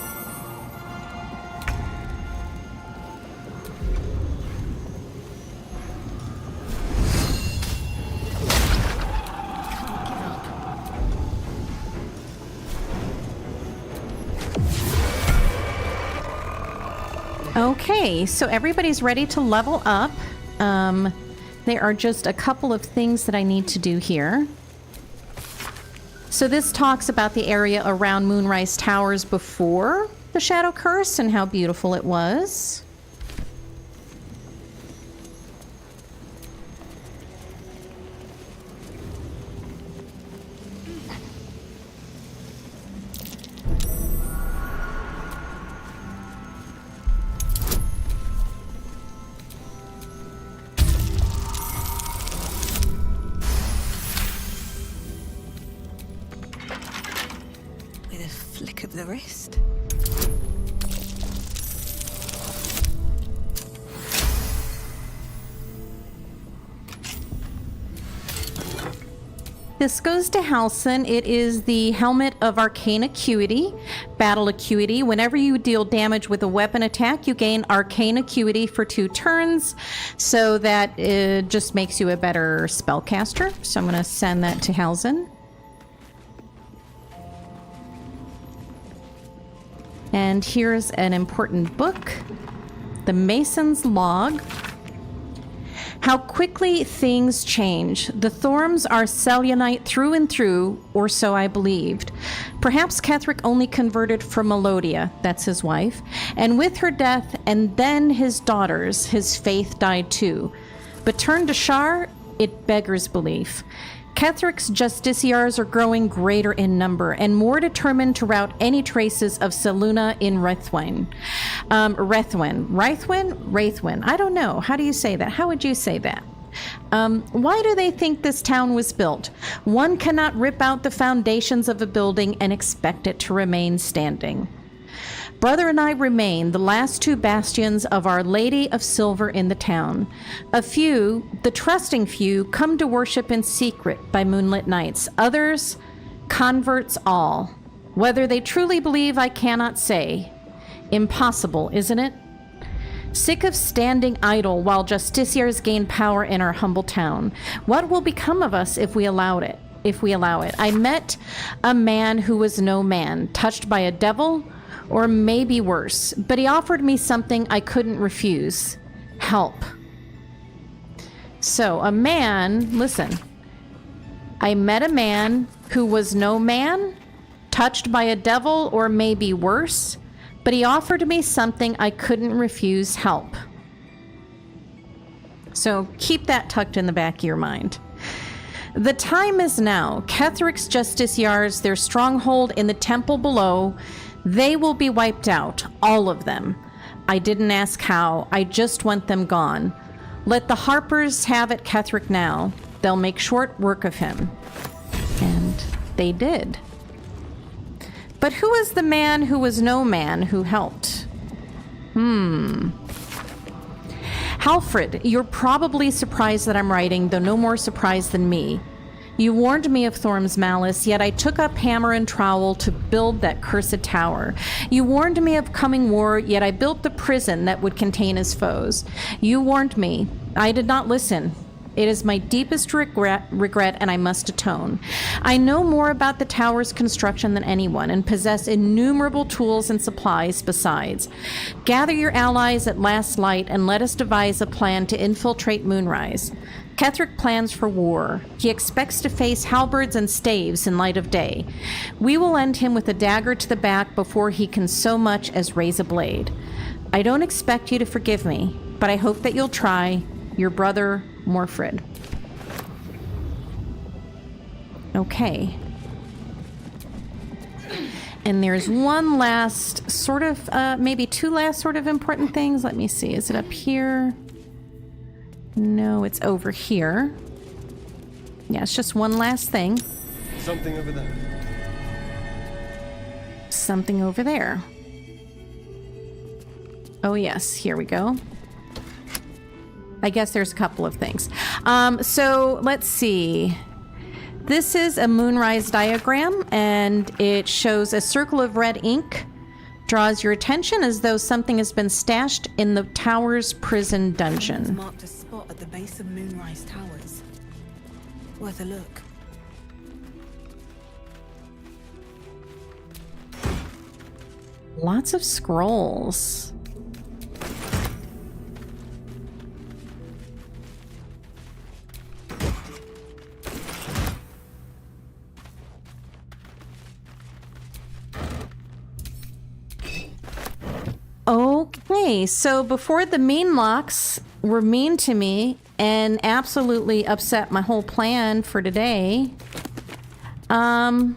Okay, so everybody's ready to level up. There are just a couple of things that I need to do here. So this talks about the area around Moonrise Towers before the Shadow Curse and how beautiful it was. With a flick of the wrist. This goes to Halson. It is the Helmet of Arcane Acuity, Battle Acuity. Whenever you deal damage with a weapon attack, you gain Arcane Acuity for 2 turns, so that it just makes you a better spellcaster. So I'm going to send that to Halson. And here's an important book, The Mason's Log. How quickly things change. The Thorms are Selionite through and through, or so I believed. Perhaps Ketheric only converted from Melodia, that's his wife, and with her death and then his daughters, his faith died too. But turned to Shar, it beggars belief. Ketheric's justiciars are growing greater in number and more determined to rout any traces of Selûne in Raithwen. Raithwen? I don't know. How do you say that? How would you say that? Why do they think this town was built? One cannot rip out the foundations of a building and expect it to remain standing. Brother and I remain the last 2 bastions of Our Lady of Silver in the town. A few, the trusting few, come to worship in secret by moonlit nights. Others, converts all. Whether they truly believe, I cannot say. Impossible, isn't it? Sick of standing idle while justiciars gain power in our humble town. What will become of us if we allow it? I met a man who was no man, touched by a devil, or maybe worse, but he offered me something I couldn't refuse. Help. So a man, listen, I met a man who was no man, touched by a devil, or maybe worse, but he offered me something I couldn't refuse. Help. So keep that tucked in the back of your mind. The time is now. Ketheric's justiciars, their stronghold in the temple below, they will be wiped out, all of them. I didn't ask how, I just want them gone. Let the Harpers have it Ketheric now. They'll make short work of him. And they did. But who is the man who was no man who helped? Halfred, you're probably surprised that I'm writing, though no more surprised than me. You warned me of Thorm's malice, yet I took up hammer and trowel to build that cursed tower. You warned me of coming war, yet I built the prison that would contain his foes. You warned me. I did not listen. It is my deepest regret, and I must atone. I know more about the tower's construction than anyone, and possess innumerable tools and supplies besides. Gather your allies at last light, and let us devise a plan to infiltrate Moonrise. Ketheric plans for war. He expects to face halberds and staves in light of day. We will end him with a dagger to the back before he can so much as raise a blade. I don't expect you to forgive me, but I hope that you'll try. Your brother, Morfred. Okay. And there's one last sort of, maybe 2 last sort of important things. Let me see. Is it up here? No, it's over here. Yeah, it's just one last thing. Something over there. Something over there. Oh, yes. Here we go. I guess there's a couple of things. So let's see. This is a moonrise diagram, and it shows a circle of red ink. Draws your attention as though something has been stashed in the tower's prison dungeon. Marked a spot at the base of Moonrise Towers. Worth a look. Lots of scrolls. Okay, so before the mean locks were mean to me and absolutely upset my whole plan for today, I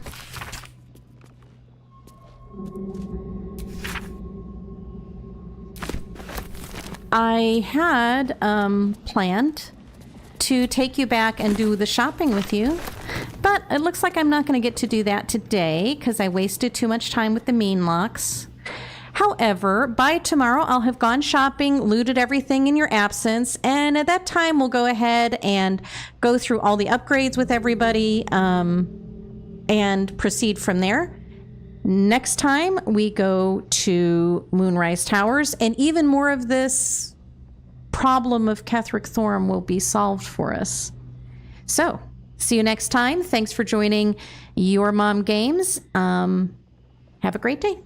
had planned to take you back and do the shopping with you, but it looks like I'm not going to get to do that today because I wasted too much time with the mean locks. However, by tomorrow, I'll have gone shopping, looted everything in your absence, and at that time, we'll go ahead and go through all the upgrades with everybody and proceed from there. Next time, we go to Moonrise Towers, and even more of this problem of Ketheric Thorm will be solved for us. So, see you next time. Thanks for joining Your Mom Games. Have a great day.